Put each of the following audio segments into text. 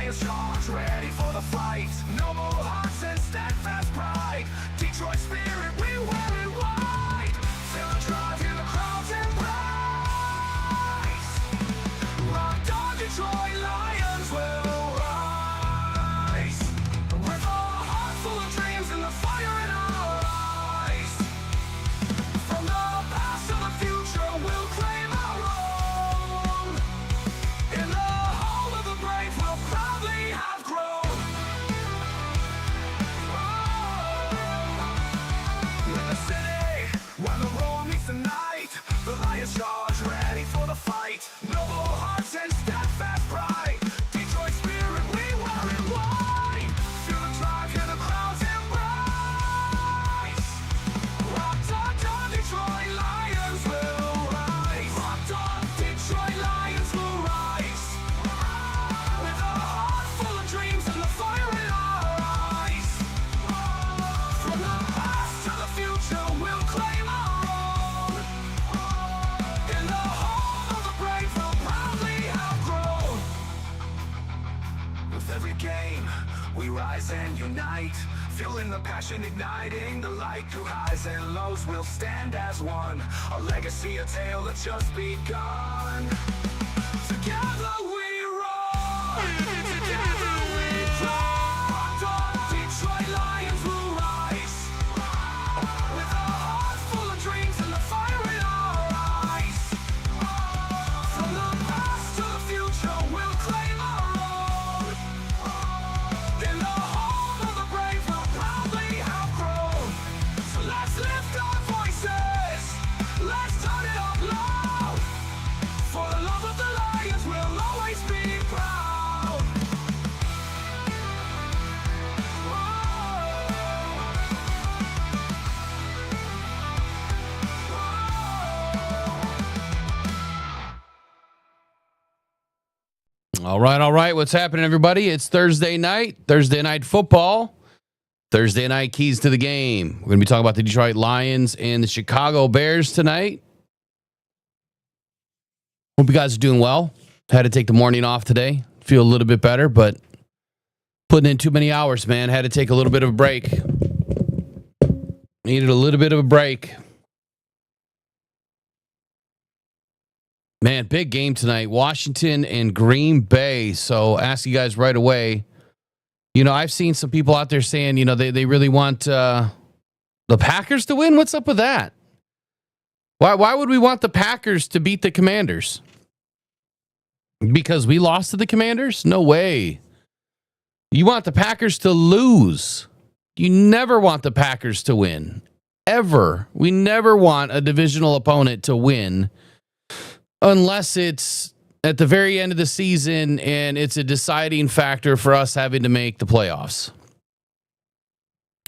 Charge, ready for the fight. Noble hearts and steadfast pride. Detroit spirit, we wear it white. Feel the drive, hear the crowds embrace. Rock on, Detroit Lions will rise. With a heart full of dreams and the fire in our eyes. From the past to the future, we'll claim our own. In the home of the brave, we'll proudly have grown. In the city, where the roar meets the night, the Lions charge, ready for the fight. Noble hearts and steadfast pride. Detroit spirit, we wear it white. Feel the drive, hear the crowds embrace. Rocked on, Detroit Lions will rise. Rocked on, Detroit Lions will rise. With a heart full of dreams and the fire in our eyes. From the past to the future, we'll claim our own. In the home of the brave, we'll proudly have grown. With every game, we rise and unite. Feeling the passion igniting the light. Through highs and lows, we'll stand as one. A legacy, a tale that's just begun. Together we roar. Together we roar. Detroit Lions will rise. With a heart full of dreams and the fire in our eyes. From the past to the future, we'll claim our own. In the home of the brave, we'll proudly have grown. So let's lift our voices. Let's turn it up loud. For the love of the Lions, we'll always be proud. All right. What's happening, everybody? It's Thursday night football. Thursday night keys to the game. We're going to be talking about the Detroit Lions and the Chicago Bears tonight. Hope you guys are doing well. Had to take the morning off today. Feel a little bit better, but putting in too many hours, man. Had to take a little bit of a break. Needed a little bit of a break. Man, big game tonight. Washington and Green Bay. So ask you guys right away. You know, I've seen some people out there saying, you know, they really want the Packers to win. What's up with that? Why would we want the Packers to beat the Commanders? Because we lost to the Commanders? No way. You want the Packers to lose. You never want the Packers to win. Ever. We never want a divisional opponent to win unless it's at the very end of the season and it's a deciding factor for us having to make the playoffs.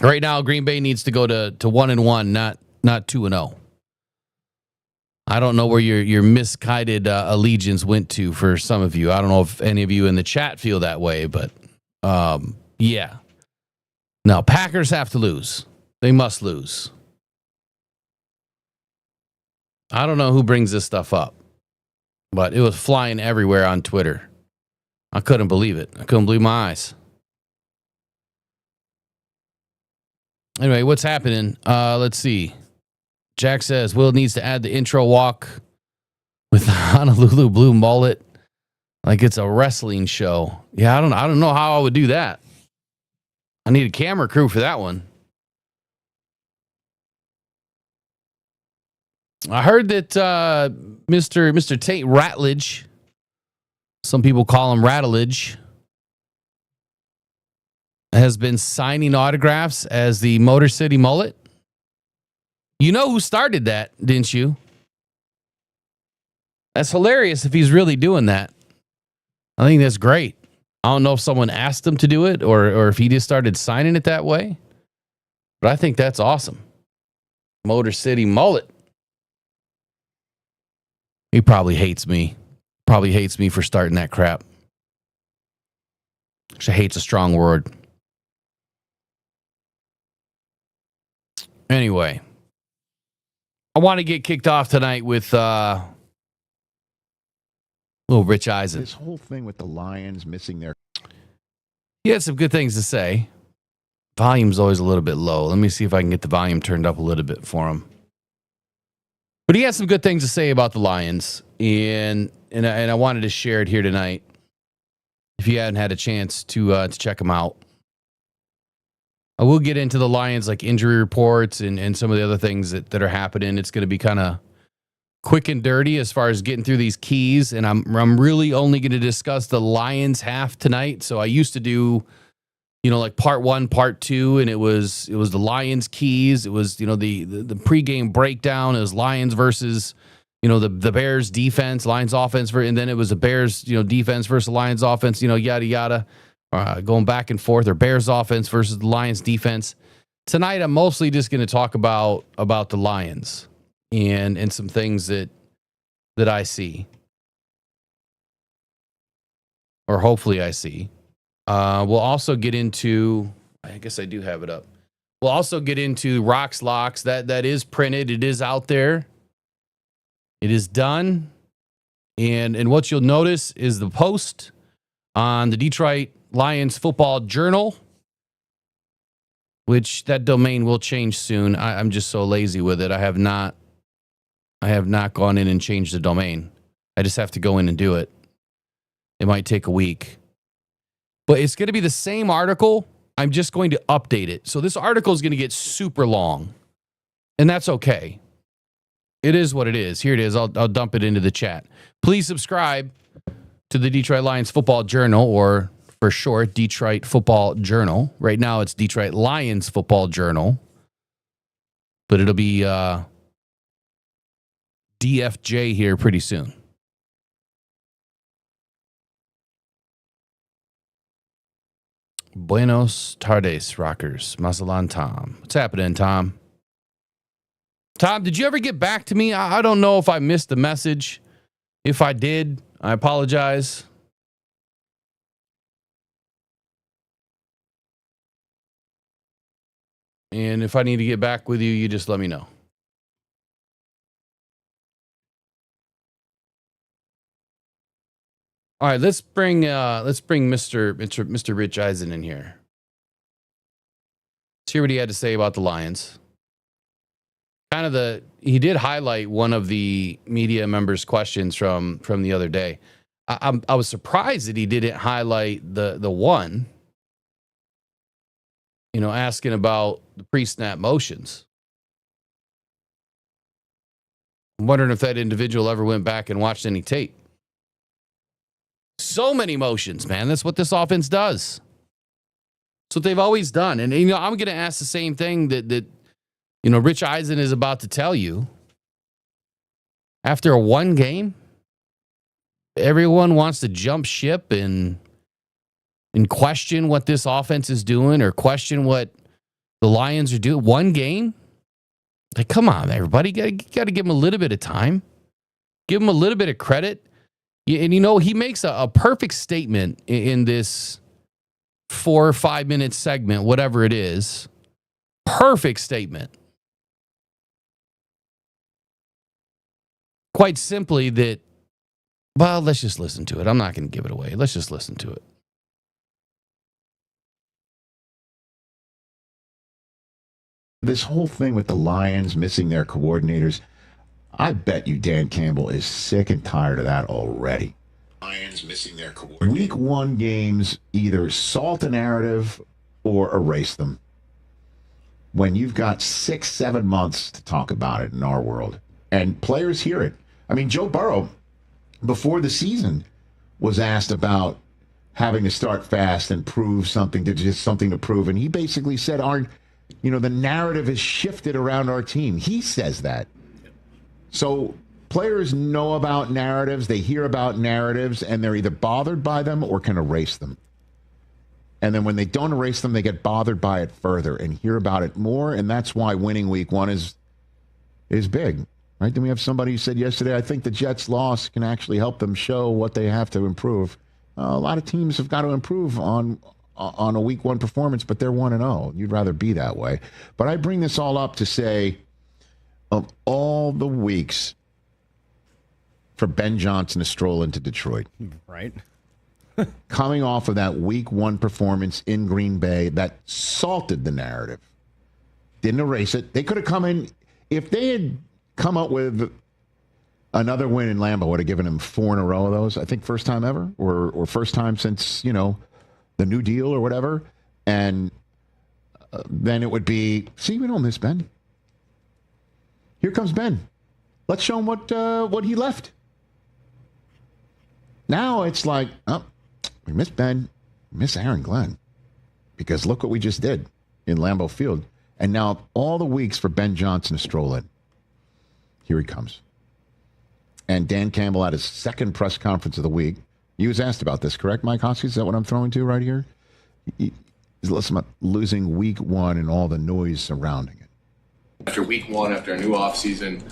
Right now, Green Bay needs to go to 1-1, not 2-0. I don't know where your misguided allegiance went to for some of you. I don't know if any of you in the chat feel that way, but yeah. No, Packers have to lose. They must lose. I don't know who brings this stuff up, but it was flying everywhere on Twitter. I couldn't believe it. I couldn't believe my eyes. Anyway, what's happening? Let's see. Jack says Will needs to add the intro walk with the Honolulu blue mullet like it's a wrestling show. Yeah, I don't know how I would do that. I need a camera crew for that one. I heard that Mr. Tate Ratledge, some people call him Rattledge, has been signing autographs as the Motor City Mullet. You know who started that, didn't you? That's hilarious if he's really doing that. I think that's great. I don't know if someone asked him to do it or if he just started signing it that way. But I think that's awesome. Motor City Mullet. He probably hates me. Probably hates me for starting that crap. She hates a strong word. Anyway, I want to get kicked off tonight with little Rich Eisen. This whole thing with the Lions missing their... He had some good things to say. Volume's always a little bit low. Let me see if I can get the volume turned up a little bit for him. But he had some good things to say about the Lions, and I wanted to share it here tonight. If you hadn't had a chance to check them out, I will get into the Lions, like injury reports and some of the other things that are happening. It's going to be kind of quick and dirty as far as getting through these keys, and I'm really only going to discuss the Lions half tonight. So I used to do, like part 1, part 2, and it was the Lions keys. It was, the pregame breakdown. It was Lions versus, the Bears defense, Lions offense, and then it was the Bears, defense versus the Lions offense, yada, yada, going back and forth, or Bears offense versus the Lions defense. Tonight, I'm mostly just going to talk about the Lions and some things that I see, or hopefully I see. We'll also get into, I guess I do have it up. We'll also get into Rocks Locks. That is printed. It is out there. It is done. And what you'll notice is the post on the Detroit Lions Football Journal, which that domain will change soon. I'm just so lazy with it. I have not gone in and changed the domain. I just have to go in and do it. It might take a week. But it's going to be the same article. I'm just going to update it. So this article is going to get super long. And that's okay. It is what it is. Here it is. I'll dump it into the chat. Please subscribe to the Detroit Lions Football Journal, or for short, Detroit Football Journal. Right now it's Detroit Lions Football Journal. But it'll be DFJ here pretty soon. Buenos tardes, rockers. Mazalan Tom. What's happening, Tom? Tom, did you ever get back to me? I don't know if I missed the message. If I did, I apologize. And if I need to get back with you, you just let me know. All right, let's bring Mr. Rich Eisen in here. Let's hear what he had to say about the Lions. He did highlight one of the media members' questions from the other day. I was surprised that he didn't highlight the one, asking about the pre-snap motions. I'm wondering if that individual ever went back and watched any tape. So many motions, man. That's what this offense does. That's what they've always done. And I'm going to ask the same thing that Rich Eisen is about to tell you. After one game, everyone wants to jump ship and question what this offense is doing, or question what the Lions are doing. One game? Like, come on, everybody. You got to give him a little bit of time. Give him a little bit of credit. And, he makes a perfect statement in this 4 or 5 minute segment, whatever it is. Perfect statement. Quite simply that, well, let's just listen to it. I'm not going to give it away. Let's just listen to it. This whole thing with the Lions missing their coordinators, I bet you Dan Campbell is sick and tired of that already. Lions missing their coordinators. Week 1 games either salt a narrative or erase them. When you've got 6-7 months to talk about it in our world, and players hear it. I mean, Joe Burrow, before the season, was asked about having to start fast and prove something, to prove, and he basically said, the narrative has shifted around our team. He says that. So players know about narratives, they hear about narratives, and they're either bothered by them or can erase them. And then when they don't erase them, they get bothered by it further and hear about it more, and that's why winning week 1 is is big, right? Then we have somebody who said yesterday, I think the Jets' loss can actually help them show what they have to improve. A lot of teams have got to improve on a week 1 performance, but they're 1-0. You'd rather be that way. But I bring this all up to say, of all the weeks for Ben Johnson to stroll into Detroit, Right. coming off of that week 1 performance in Green Bay that salted the narrative, didn't erase it. They could have come in, if they had come up with another win in Lambeau, would have given him 4 in a row of those, I think first time ever, or first time since, the New Deal or whatever. And then it would be, see, we don't miss Ben. Here comes Ben. Let's show him what he left. Now it's like, oh, we miss Ben, we miss Aaron Glenn, because look what we just did in Lambeau Field. And now all the weeks for Ben Johnson to stroll in. Here he comes. And Dan Campbell had his second press conference of the week. He was asked about this, correct, Mike Hoskins? Is that what I'm throwing to right here? He's listening about losing week 1 and all the noise surrounding it. After week 1, after a new offseason,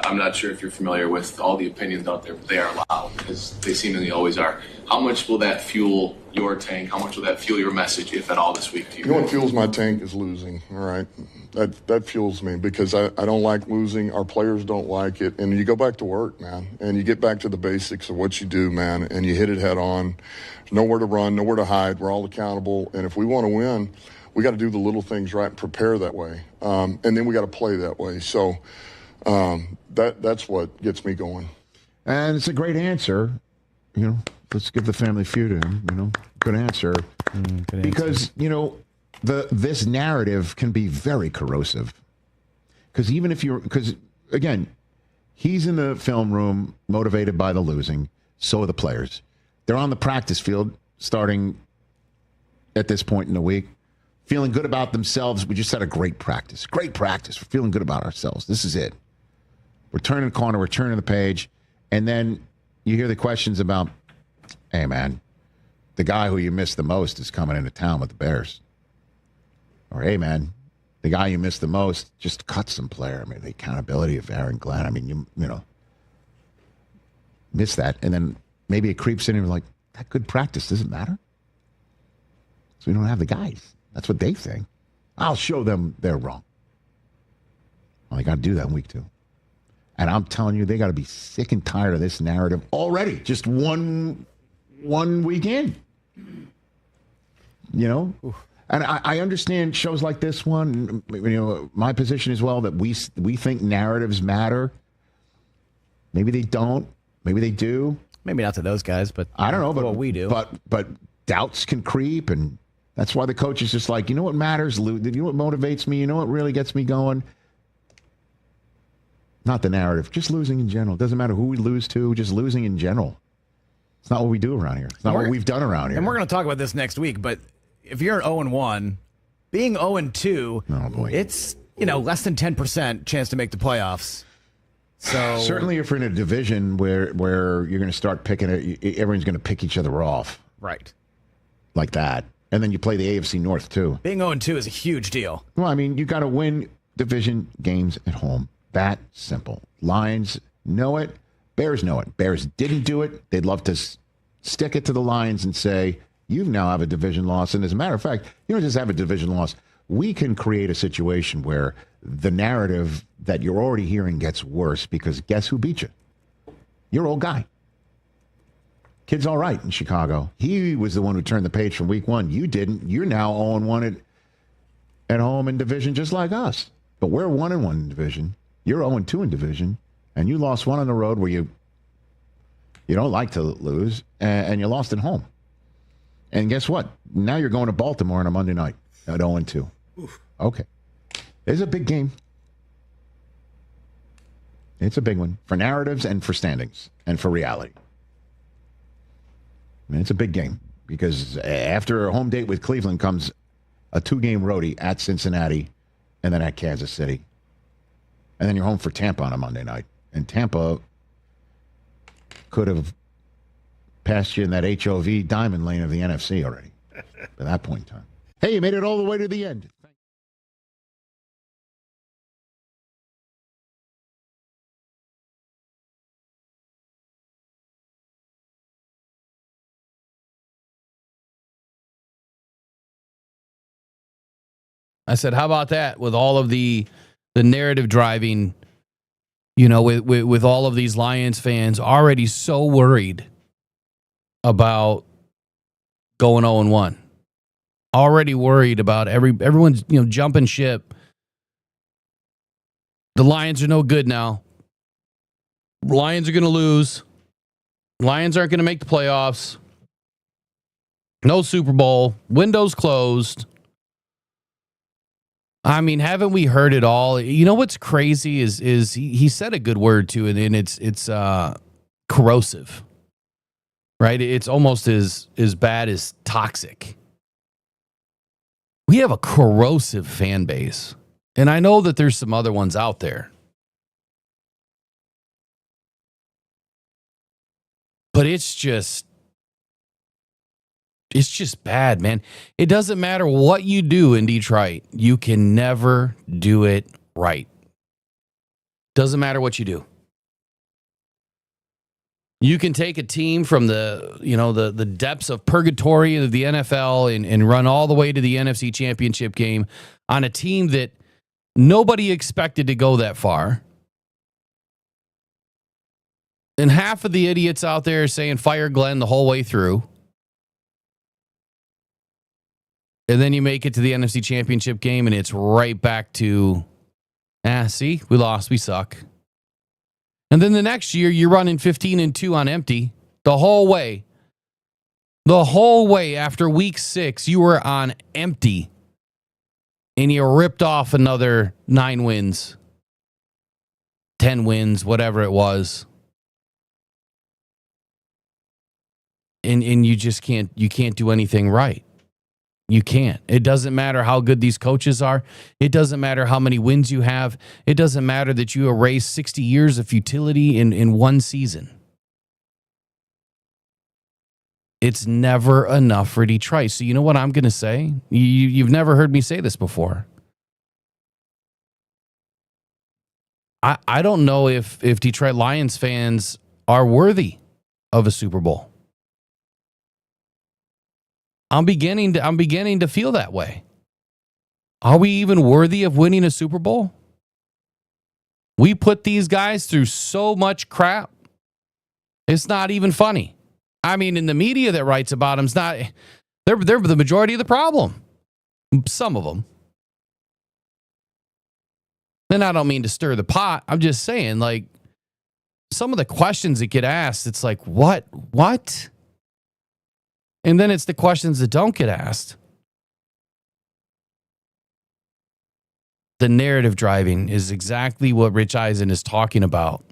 I'm not sure if you're familiar with all the opinions out there, but they are loud, as they seemingly always are. How much will that fuel your tank? How much will that fuel your message, if at all, this week to you? You know what fuels my tank is losing, all right? That fuels me because I don't like losing. Our players don't like it. And you go back to work, man, and you get back to the basics of what you do, man, and you hit it head on. There's nowhere to run, nowhere to hide. We're all accountable. And if we want to win, we got to do the little things right and prepare that way. And then we got to play that way. So that's what gets me going. And it's a great answer. Let's give the family feud to him. Good answer. Good because, this narrative can be very corrosive. Because again, he's in the film room motivated by the losing. So are the players. They're on the practice field starting at this point in the week, feeling good about themselves. We just had a great practice. Great practice. We're feeling good about ourselves. This is it. We're turning the corner. We're turning the page. And then you hear the questions about, hey, man, the guy who you miss the most is coming into town with the Bears. Or, hey, man, the guy you miss the most just cut some player. I mean, the accountability of Aaron Glenn. I mean, you miss that. And then maybe it creeps in and you're like, that good practice doesn't matter. So we don't have the guys. That's what they think. I'll show them they're wrong. Well, they got to do that in week 2. And I'm telling you, they got to be sick and tired of this narrative already. Just one week in. And I understand shows like this one. My position as well, that we think narratives matter. Maybe they don't. Maybe they do. Maybe not to those guys, but I don't know. But what we do. But doubts can creep, and that's why the coach is just like, you know what matters, Lou? You know what motivates me? You know what really gets me going? Not the narrative, just losing in general. It doesn't matter who we lose to, just losing in general. It's not what we do around here. It's not what we've done around here. And we're going to talk about this next week, but if you're 0-1, being 0-2, oh boy, it's, less than 10% chance to make the playoffs. So certainly if you're in a division where you're going to start picking it, everyone's going to pick each other off. Right. Like that. And then you play the AFC North too. Being 0-2 is a huge deal. Well, I mean, you got to win division games at home. That simple. Lions know it. Bears know it. Bears didn't do it. They'd love to stick it to the Lions and say, you now have a division loss. And as a matter of fact, you don't just have a division loss. We can create a situation where the narrative that you're already hearing gets worse because guess who beat you? Your old guy. Kid's all right in Chicago. He was the one who turned the page from week 1. You didn't. You're now 0-1 at home in division just like us. But we're 1-1 in division. You're 0-2 in division, and you lost one on the road where you don't like to lose, and you lost at home. And guess what? Now you're going to Baltimore on a Monday night at 0-2. Okay. It's a big game. It's a big one for narratives and for standings and for reality. I mean, it's a big game because after a home date with Cleveland comes a 2-game roadie at Cincinnati and then at Kansas City. And then you're home for Tampa on a Monday night. And Tampa could have passed you in that HOV diamond lane of the NFC already at that point in time. Hey, you made it all the way to the end. I said, how about that with all of the narrative driving, you know, with all of these Lions fans already so worried about going 0-1. Already worried about everyone's, you know, jumping ship. The Lions are no good now. Lions are going to lose. Lions aren't going to make the playoffs. No Super Bowl. Windows closed. I mean, haven't we heard it all? You know what's crazy is he said a good word too, and it's corrosive, right? It's almost as bad as toxic. We have a corrosive fan base, and I know that there's some other ones out there, but it's just bad, man. It doesn't matter what you do in Detroit. You can never do it right. Doesn't matter what you do. You can take a team from the depths of purgatory of the NFL and run all the way to the NFC Championship game on a team that nobody expected to go that far. And half of the idiots out there are saying fire Glenn the whole way through. And then you make it to the NFC Championship game, and it's right back to, see, we lost, we suck. And then the next year, you're running 15-2 on empty the whole way. The whole way after week 6, you were on empty. And you ripped off another 9 wins, 10 wins, whatever it was. And you just can't do anything right. You can't. It doesn't matter how good these coaches are. It doesn't matter how many wins you have. It doesn't matter that you erase 60 years of futility in one season. It's never enough for Detroit. So you know what I'm going to say? You've never heard me say this before. I don't know if Detroit Lions fans are worthy of a Super Bowl. I'm beginning to feel that way. Are we even worthy of winning a Super Bowl? We put these guys through so much crap. It's not even funny. I mean, in the media that writes about them, they're the majority of the problem. Some of them. And I don't mean to stir the pot. I'm just saying, like, some of the questions that get asked, it's like, what? And then it's the questions that don't get asked. The narrative driving is exactly what Rich Eisen is talking about.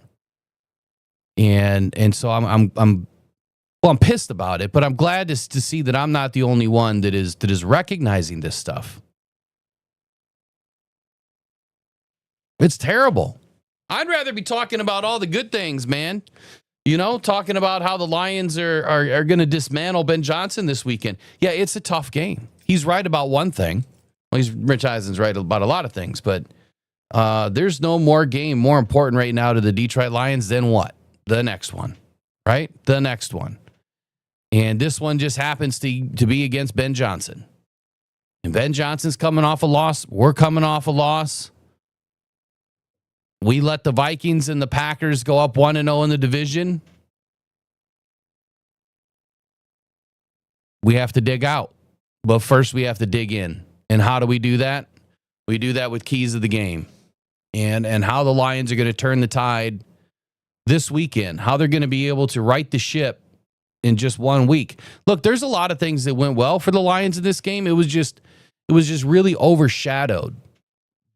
And so I'm pissed about it, but I'm glad to see that I'm not the only one that is recognizing this stuff. It's terrible. I'd rather be talking about all the good things, man. You know, talking about how the Lions are going to dismantle Ben Johnson this weekend. Yeah, it's a tough game. He's right about one thing. Well, Rich Eisen's right about a lot of things, but there's no more game more important right now to the Detroit Lions than what? The next one, right? The next one. And this one just happens to be against Ben Johnson. And Ben Johnson's coming off a loss. We're coming off a loss. We let the Vikings and the Packers go up 1-0 in the division. We have to dig out. But first we have to dig in. And how do we do that? We do that with keys of the game. And how the Lions are going to turn the tide this weekend. How they're going to be able to right the ship in just 1 week. Look, there's a lot of things that went well for the Lions in this game. It was just really overshadowed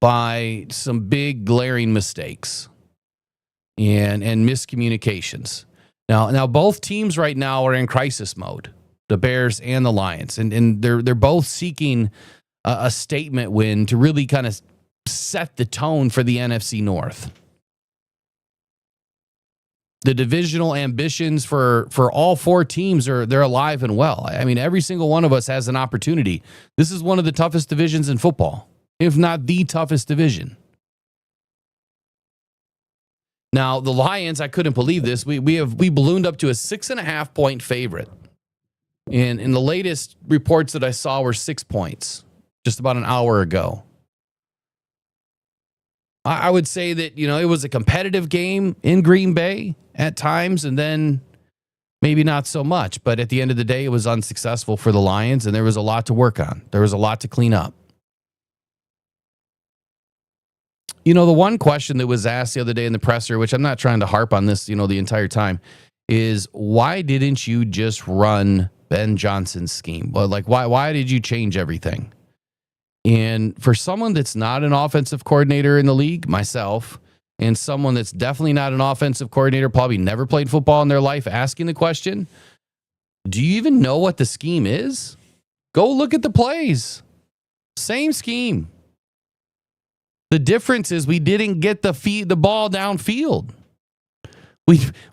by some big glaring mistakes and miscommunications. Now both teams right now are in crisis mode, the Bears and the Lions, and they're both seeking a statement win to really kind of set the tone for the NFC North. The divisional ambitions for all 4 teams they're alive and well. I mean, every single one of us has an opportunity. This is one of the toughest divisions in football, if not the toughest division. Now, the Lions, I couldn't believe this. We ballooned up to a 6.5 point favorite. And in the latest reports that I saw were 6 points just about an hour ago. I would say that, it was a competitive game in Green Bay at times, and then maybe not so much. But at the end of the day, it was unsuccessful for the Lions, and there was a lot to work on. There was a lot to clean up. The one question that was asked the other day in the presser, which I'm not trying to harp on this, the entire time, is why didn't you just run Ben Johnson's scheme? Well, why did you change everything? And for someone that's not an offensive coordinator in the league, myself, and someone that's definitely not an offensive coordinator, probably never played football in their life, asking the question, do you even know what the scheme is? Go look at the plays. Same scheme. The difference is we didn't get the ball downfield.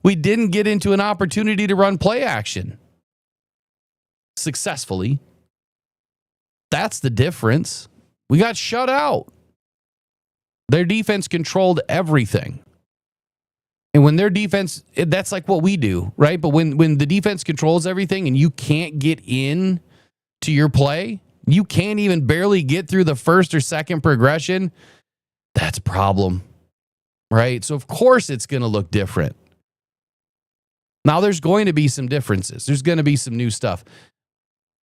We didn't get into an opportunity to run play action successfully. That's the difference. We got shut out. Their defense controlled everything. And when their defense, that's like what we do, right? But when the defense controls everything and you can't get in to your play, you can't even barely get through the first or second progression, that's a problem, right? So of course it's going to look different. Now there's going to be some differences. There's going to be some new stuff.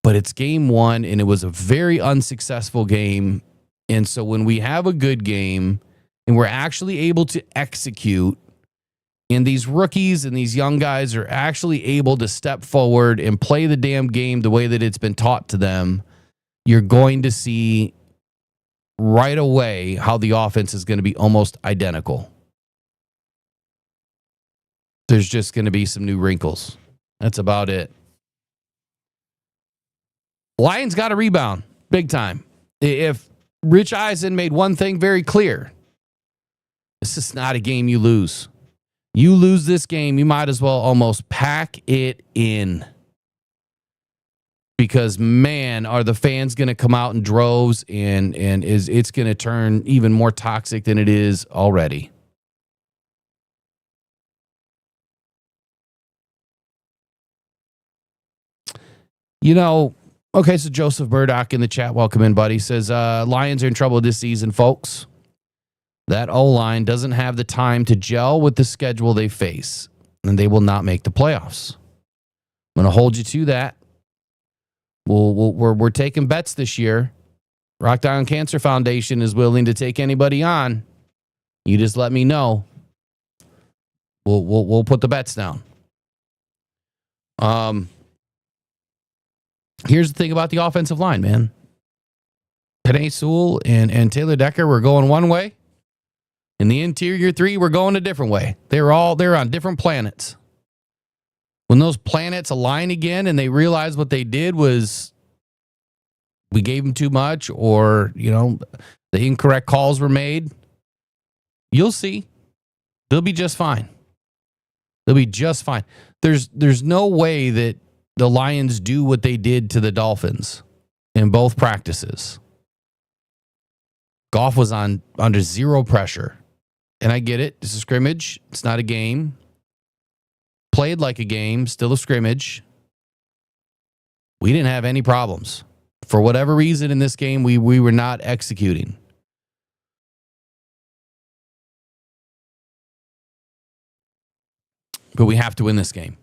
But it's game one, and it was a very unsuccessful game. And so when we have a good game and we're actually able to execute, and these rookies and these young guys are actually able to step forward and play the damn game the way that it's been taught to them, you're going to see right away how the offense is going to be almost identical. There's just going to be some new wrinkles. That's about it. Lions got to rebound big time. If Rich Eisen made one thing very clear, this is not a game you lose. You lose this game, you might as well almost pack it in. Because, man, are the fans going to come out in droves, and it's going to turn even more toxic than it is already. Okay, so Joseph Burdock in the chat, welcome in, buddy, says, Lions are in trouble this season, folks. That O-line doesn't have the time to gel with the schedule they face, and they will not make the playoffs. I'm going to hold you to that. We're taking bets this year. Rockhound Cancer Foundation is willing to take anybody on. You just let me know. We'll put the bets down. Here's the thing about the offensive line, man. Penei Sewell and Taylor Decker were going one way. In the interior three, we're going a different way. They're on different planets. When those planets align again and they realize what they did was we gave them too much, or, the incorrect calls were made, you'll see. They'll be just fine. They'll be just fine. There's no way that the Lions do what they did to the Dolphins in both practices. Goff was under zero pressure. And I get it. It's a scrimmage. It's not a game. Played like a game. Still a scrimmage. We didn't have any problems. For whatever reason in this game, we were not executing. But we have to win this game.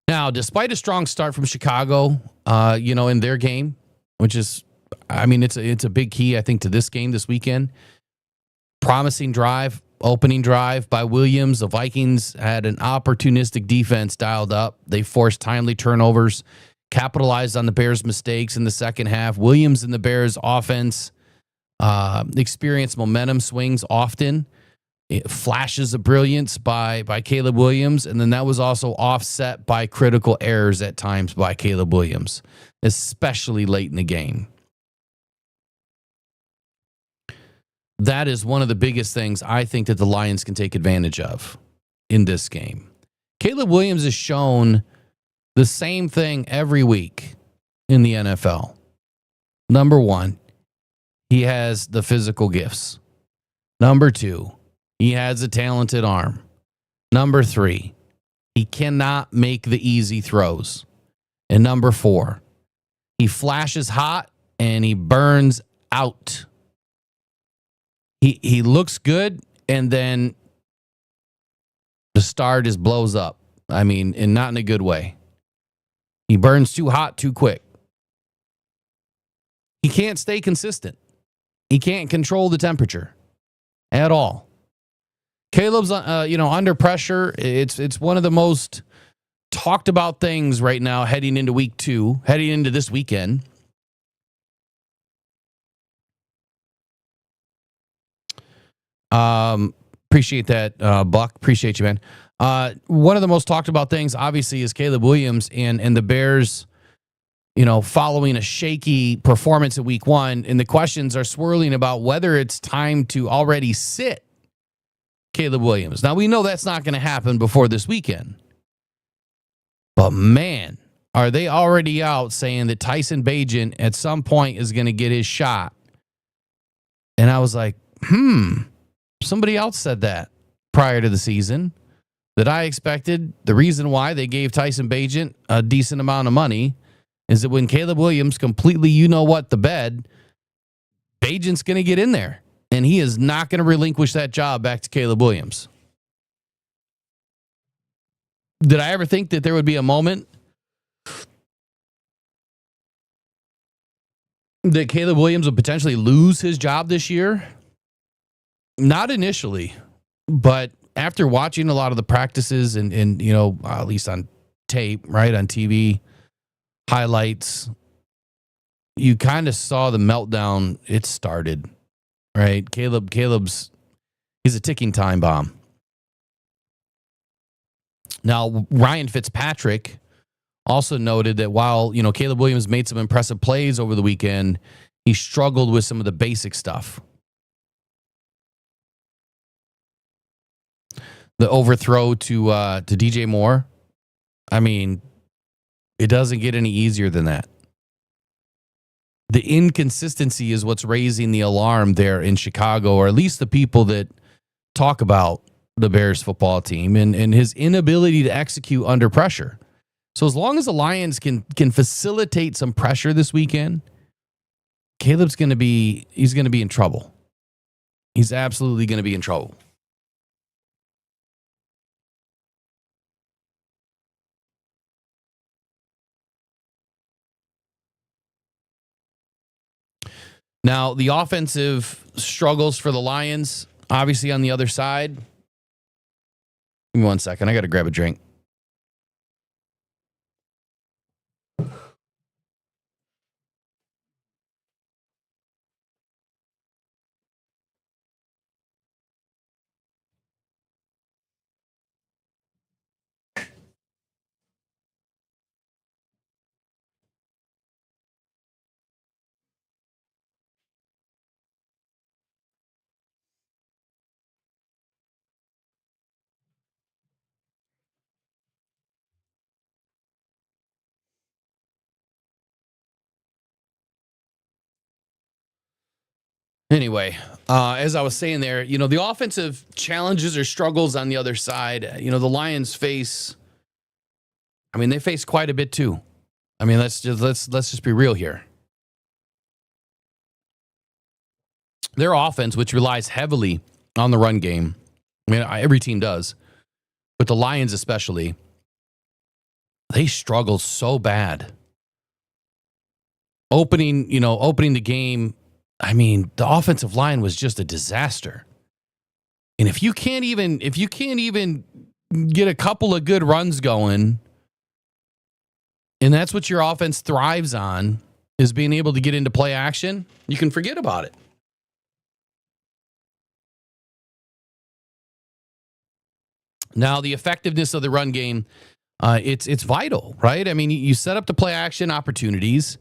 Now, despite a strong start from Chicago, in their game, which is, it's a big key, I think, to this game this weekend. Promising opening drive by Williams. The Vikings had an opportunistic defense dialed up. They forced timely turnovers, capitalized on the Bears' mistakes in the second half. Williams and the Bears' offense experienced momentum swings often. Flashes of brilliance by Caleb Williams, and then that was also offset by critical errors at times by Caleb Williams, especially late in the game. That is one of the biggest things I think that the Lions can take advantage of in this game. Caleb Williams has shown the same thing every week in the NFL. Number one, he has the physical gifts. Number two, he has a talented arm. Number three, he cannot make the easy throws. And number 4, he flashes hot and he burns out. He looks good, and then the star just blows up. I mean, and not in a good way. He burns too hot too quick. He can't stay consistent. He can't control the temperature at all. Caleb's, under pressure. It's one of the most talked about things right now heading into week 2, heading into this weekend. Appreciate that, Buck. Appreciate you, man. One of the most talked about things, obviously, is Caleb Williams and the Bears, following a shaky performance in week 1. And the questions are swirling about whether it's time to already sit Caleb Williams. Now, we know that's not going to happen before this weekend. But, man, are they already out saying that Tyson Bagent at some point is going to get his shot? And I was like, somebody else said that prior to the season, that I expected. The reason why they gave Tyson Bagent a decent amount of money is that when Caleb Williams completely the bed, Bagent's going to get in there. And he is not going to relinquish that job back to Caleb Williams. Did I ever think that there would be a moment that Caleb Williams would potentially lose his job this year? Not initially, but after watching a lot of the practices and at least on tape, right, on TV, highlights, you kind of saw the meltdown. It started, right? He's a ticking time bomb. Now, Ryan Fitzpatrick also noted that while, Caleb Williams made some impressive plays over the weekend, he struggled with some of the basic stuff. The overthrow to DJ Moore. I mean, it doesn't get any easier than that. The inconsistency is what's raising the alarm there in Chicago, or at least the people that talk about the Bears football team and his inability to execute under pressure. So as long as the Lions can facilitate some pressure this weekend, Caleb's going to be in trouble. He's absolutely going to be in trouble. Now, the offensive struggles for the Lions, obviously on the other side. Give me 1 second. I got to grab a drink. Anyway, as I was saying there, the offensive challenges or struggles on the other side, the Lions face, they face quite a bit too. Let's just be real here. Their offense, which relies heavily on the run game, every team does, but the Lions especially, they struggle so bad. Opening the game, the offensive line was just a disaster. And if you can't even get a couple of good runs going, and that's what your offense thrives on, is being able to get into play action, you can forget about it. Now, the effectiveness of the run game, it's vital, right? You set up the play action opportunities.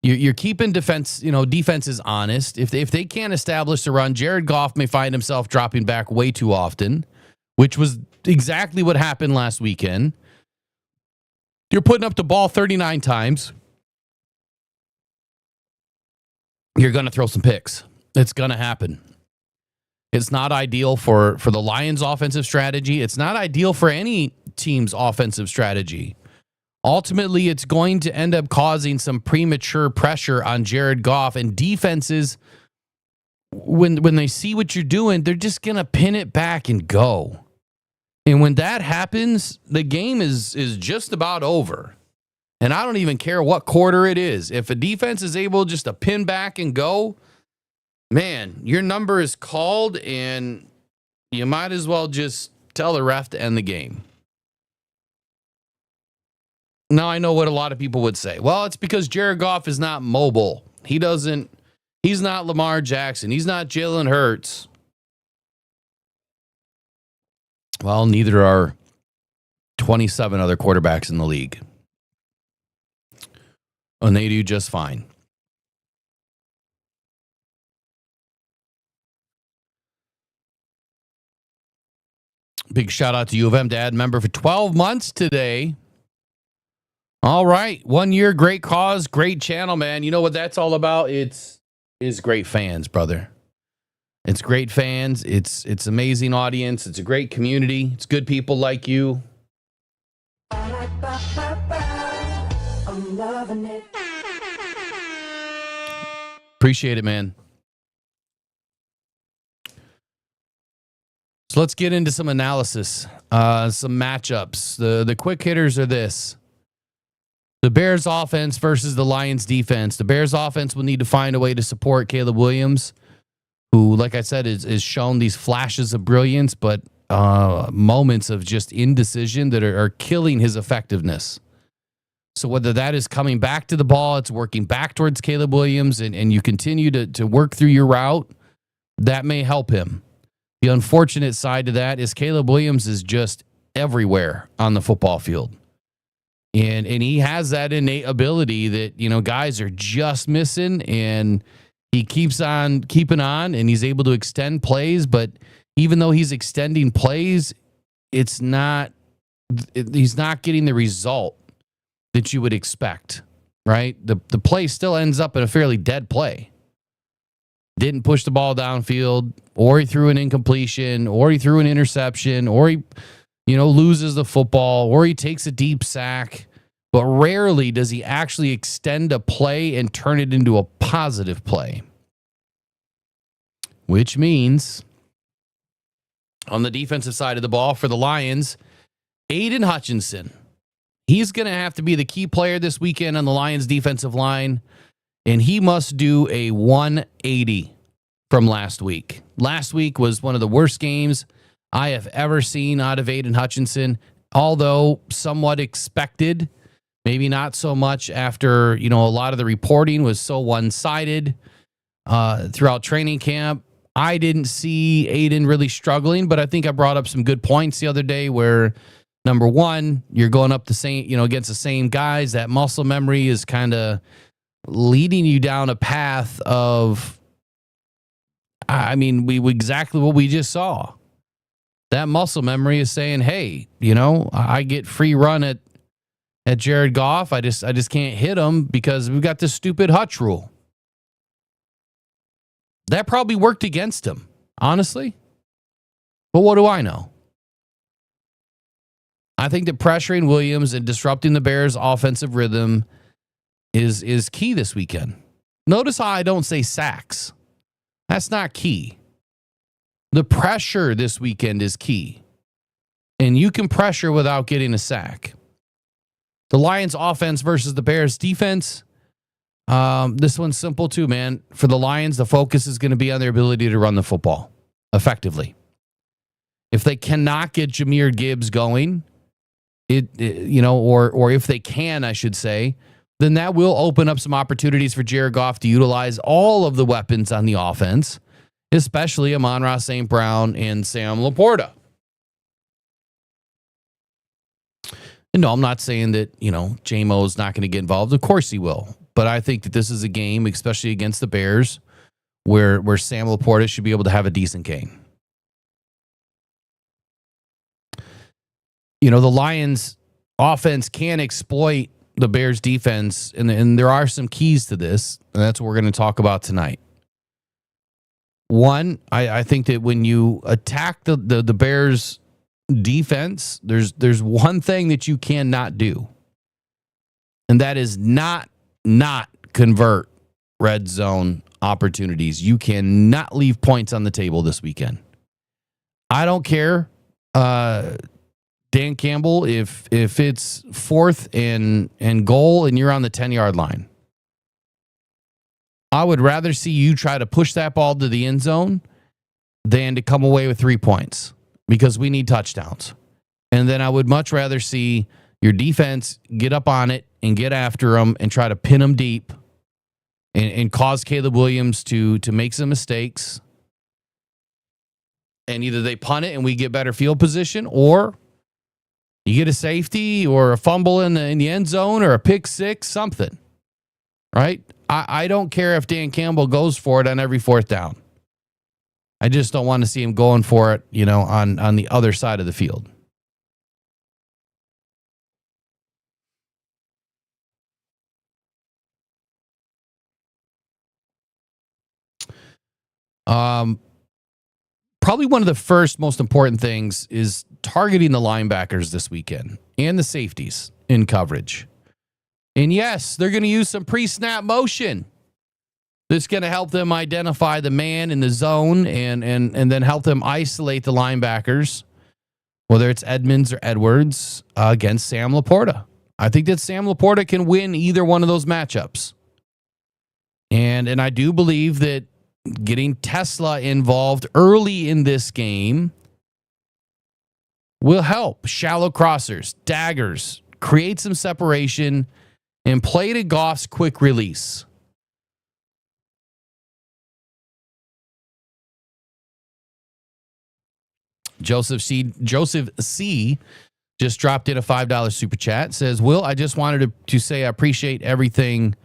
You're keeping defenses honest. If they can't establish the run, Jared Goff may find himself dropping back way too often, which was exactly what happened last weekend. You're putting up the ball 39 times. You're going to throw some picks. It's going to happen. It's not ideal for the Lions' offensive strategy. It's not ideal for any team's offensive strategy. ultimately it's going to end up causing some premature pressure on Jared Goff, and defenses, when they see what you're doing, they're just going to pin it back and go. And when that happens, the game is just about over. And I don't even care what quarter it is. If a defense is able just to pin back and go, man, your number is called, and you might as well just tell the ref to end the game. Now, I know what a lot of people would say. Well, it's because Jared Goff is not mobile. He's not Lamar Jackson. He's not Jalen Hurts. Well, neither are 27 other quarterbacks in the league. And they do just fine. Big shout out to U of M Dad, member for 12 months today. All right. 1 year, great cause, great channel, man. You know what that's all about? It's great fans, brother. It's great fans. It's amazing audience. It's a great community. It's good people like you. I'm loving it. Appreciate it, man. So let's get into some analysis, some matchups. The quick hitters are this. The Bears offense versus the Lions defense. The Bears offense will need to find a way to support Caleb Williams, who, like I said, is shown these flashes of brilliance, but moments of just indecision that are killing his effectiveness. So whether that is coming back to the ball, it's working back towards Caleb Williams, and you continue to work through your route, that may help him. The unfortunate side to that is Caleb Williams is just everywhere on the football field. And he has that innate ability that, you know, guys are just missing, and he keeps on keeping on, and he's able to extend plays. But even though he's extending plays, he's not getting the result that you would expect, right? The play still ends up in a fairly dead play. Didn't push the ball downfield, or he threw an incompletion, or he threw an interception, or he, loses the football, or he takes a deep sack. But rarely does he actually extend a play and turn it into a positive play. Which means, on the defensive side of the ball for the Lions, Aiden Hutchinson, he's going to have to be the key player this weekend on the Lions defensive line, and he must do a 180 from last week. Last week was one of the worst games I have ever seen out of Aiden Hutchinson, although somewhat expected. Maybe not so much after, a lot of the reporting was so one-sided throughout training camp. I didn't see Aiden really struggling, but I think I brought up some good points the other day where, number one, you're going up the same, against the same guys. That muscle memory is kind of leading you down a path of, exactly what we just saw. That muscle memory is saying, hey, I get free run at Jared Goff. I just can't hit him because we've got this stupid Hutch rule. That probably worked against him, honestly. But what do I know? I think that pressuring Williams and disrupting the Bears' offensive rhythm is key this weekend. Notice how I don't say sacks. That's not key. The pressure this weekend is key. And you can pressure without getting a sack. The Lions offense versus the Bears defense. This one's simple too, man. For the Lions, the focus is going to be on their ability to run the football effectively. If they cannot get Jahmyr Gibbs going, or if they can, I should say, then that will open up some opportunities for Jared Goff to utilize all of the weapons on the offense, especially Amon-Ra St. Brown and Sam Laporta. No, I'm not saying that, J-Mo's not going to get involved. Of course he will. But I think that this is a game, especially against the Bears, where Sam Laporta should be able to have a decent game. The Lions offense can exploit the Bears defense, and there are some keys to this, and that's what we're going to talk about tonight. One, I think that when you attack the Bears defense, there's one thing that you cannot do. And that is not convert red zone opportunities. You cannot leave points on the table this weekend. I don't care, Dan Campbell, if it's 4th and goal and you're on the 10-yard line. I would rather see you try to push that ball to the end zone than to come away with 3 points, because we need touchdowns. And then I would much rather see your defense get up on it and get after them and try to pin them deep and cause Caleb Williams to make some mistakes. And either they punt it and we get better field position, or you get a safety or a fumble in the end zone or a pick six, something. Right? I don't care if Dan Campbell goes for it on every 4th down. I just don't want to see him going for it, on the other side of the field. Probably one of the first most important things is targeting the linebackers this weekend and the safeties in coverage. And yes, they're going to use some pre-snap motion. That's going to help them identify the man in the zone and then help them isolate the linebackers, whether it's Edmonds or Edwards, against Sam Laporta. I think that Sam Laporta can win either one of those matchups. And I do believe that getting Tesla involved early in this game will help. Shallow crossers, daggers, create some separation, and play to Goff's quick release. Joseph C just dropped in a $5 super chat. Says, Will, I just wanted to say I appreciate everything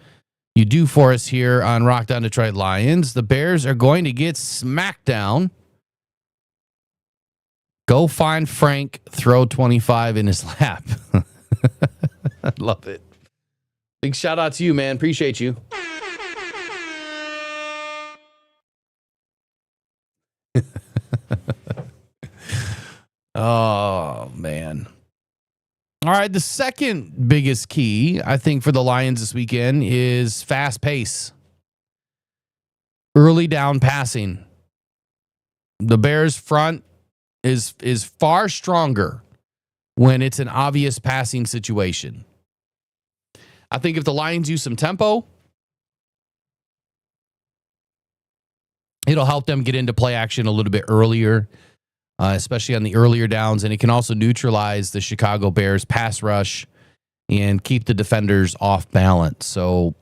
you do for us here on Rockdown Detroit Lions. The Bears are going to get smacked down. Go find Frank, throw 25 in his lap. I love it. Big shout out to you, man. Appreciate you. Oh, man. All right, the second biggest key, I think, for the Lions this weekend is fast pace. Early down passing. The Bears' front is far stronger when it's an obvious passing situation. I think if the Lions use some tempo, it'll help them get into play action a little bit earlier, especially on the earlier downs. And it can also neutralize the Chicago Bears pass rush and keep the defenders off balance. So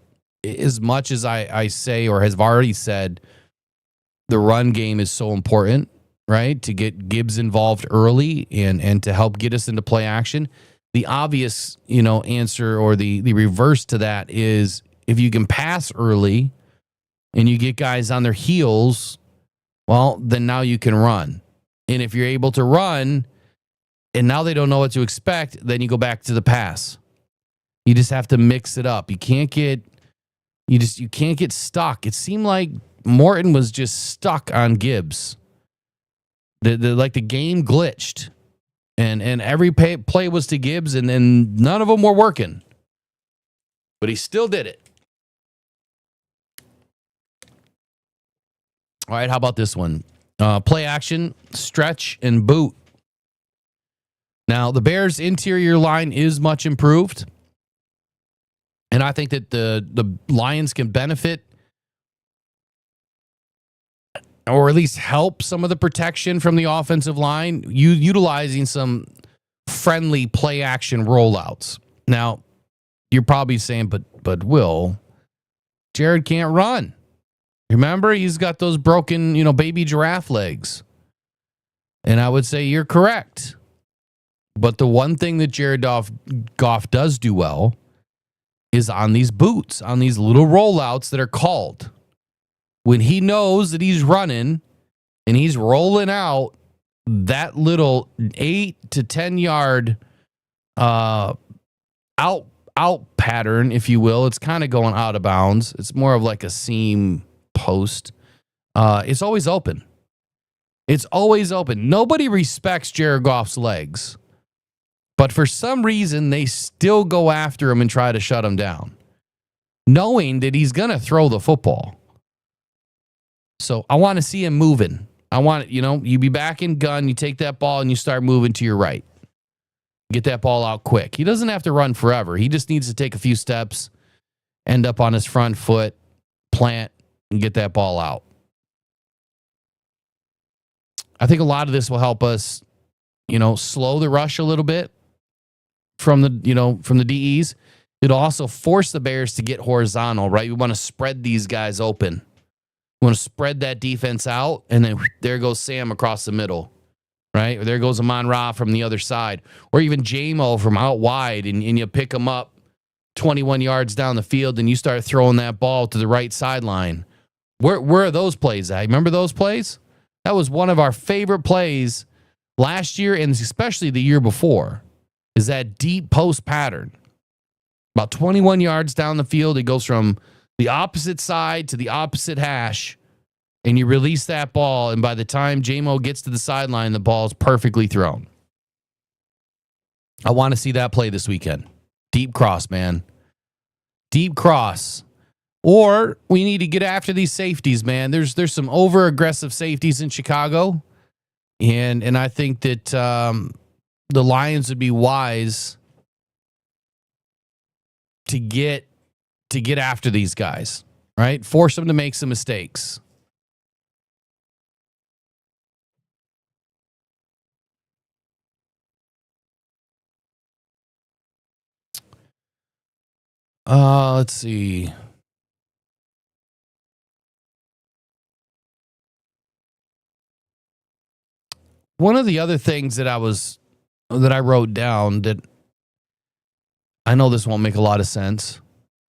as much as I say, or have already said, the run game is so important, right? To get Gibbs involved early and to help get us into play action. The obvious, answer, or the reverse to that is, if you can pass early and you get guys on their heels, well, then now you can run. And if you're able to run and now they don't know what to expect, then you go back to the pass. You just have to mix it up. You can't get stuck. It seemed like Morton was just stuck on Gibbs. The game glitched. And every play was to Gibbs, and then none of them were working. But he still did it. All right, how about this one? Play action, stretch, and boot. Now, the Bears' interior line is much improved. And I think that the Lions can benefit, or at least help some of the protection from the offensive line, utilizing some friendly play action rollouts. Now, you're probably saying, but Will, Jared can't run. Remember, he's got those broken, baby giraffe legs. And I would say you're correct. But the one thing that Jared Goff does do well is on these boots, on these little rollouts that are called. When he knows that he's running and he's rolling out that little 8 to 10 yard out pattern, if you will, it's kind of going out of bounds. It's more of like a seam post. It's always open. It's always open. Nobody respects Jared Goff's legs, But for some reason, they still go after him and try to shut him down, knowing that he's going to throw the football. So I want to see him moving. I want, you be back in gun, you take that ball and you start moving to your right. Get that ball out quick. He doesn't have to run forever. He just needs to take a few steps, end up on his front foot, plant, and get that ball out. I think a lot of this will help us, slow the rush a little bit from the DEs. It'll also force the Bears to get horizontal, right? We want to spread these guys open. We want to spread that defense out, and then there goes Sam across the middle, right? Or there goes Amon-Ra from the other side. Or even J-Mo from out wide, and you pick him up 21 yards down the field, and you start throwing that ball to the right sideline. Where are those plays at? Remember those plays? That was one of our favorite plays last year, and especially the year before, is that deep post pattern. About 21 yards down the field, it goes from the opposite side to the opposite hash, and you release that ball, and by the time J-Mo gets to the sideline, the ball is perfectly thrown. I want to see that play this weekend. Deep cross, man. Deep cross. Or we need to get after these safeties, man. There's some over-aggressive safeties in Chicago, and I think that the Lions would be wise to get after these guys, right? Force them to make some mistakes. Let's see. One of the other things that I wrote down, that I know this won't make a lot of sense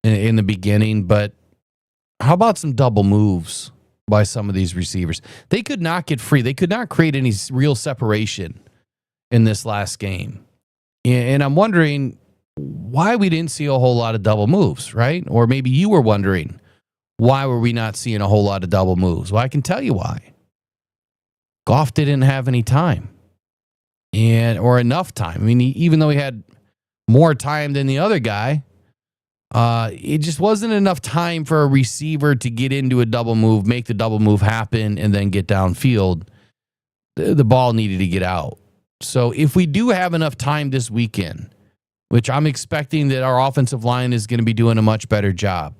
in the beginning, but how about some double moves by some of these receivers? They could not get free. They could not create any real separation in this last game. And I'm wondering why we didn't see a whole lot of double moves, right? Or maybe you were wondering, why were we not seeing a whole lot of double moves? Well, I can tell you why. Goff didn't have any time or enough time. I mean, even though he had more time than the other guy, it just wasn't enough time for a receiver to get into a double move, make the double move happen, and then get downfield. The ball needed to get out. So if we do have enough time this weekend, which I'm expecting that our offensive line is going to be doing a much better job,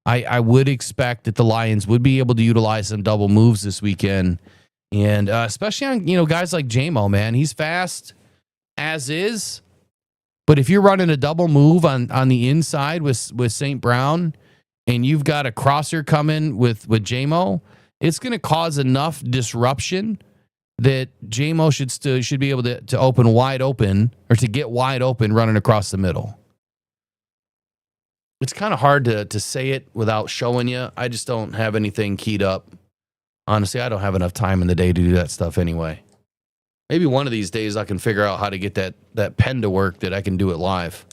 I would expect that the Lions would be able to utilize some double moves this weekend. And especially on, guys like J-Mo, man. He's fast as is. But if you're running a double move on the inside with St. Brown, and you've got a crosser coming with J-Mo, it's going to cause enough disruption that J-Mo should be able to open wide open, or to get wide open running across the middle. It's kind of hard to say it without showing you. I just don't have anything keyed up. Honestly, I don't have enough time in the day to do that stuff anyway. Maybe one of these days I can figure out how to get that pen to work, that I can do it live.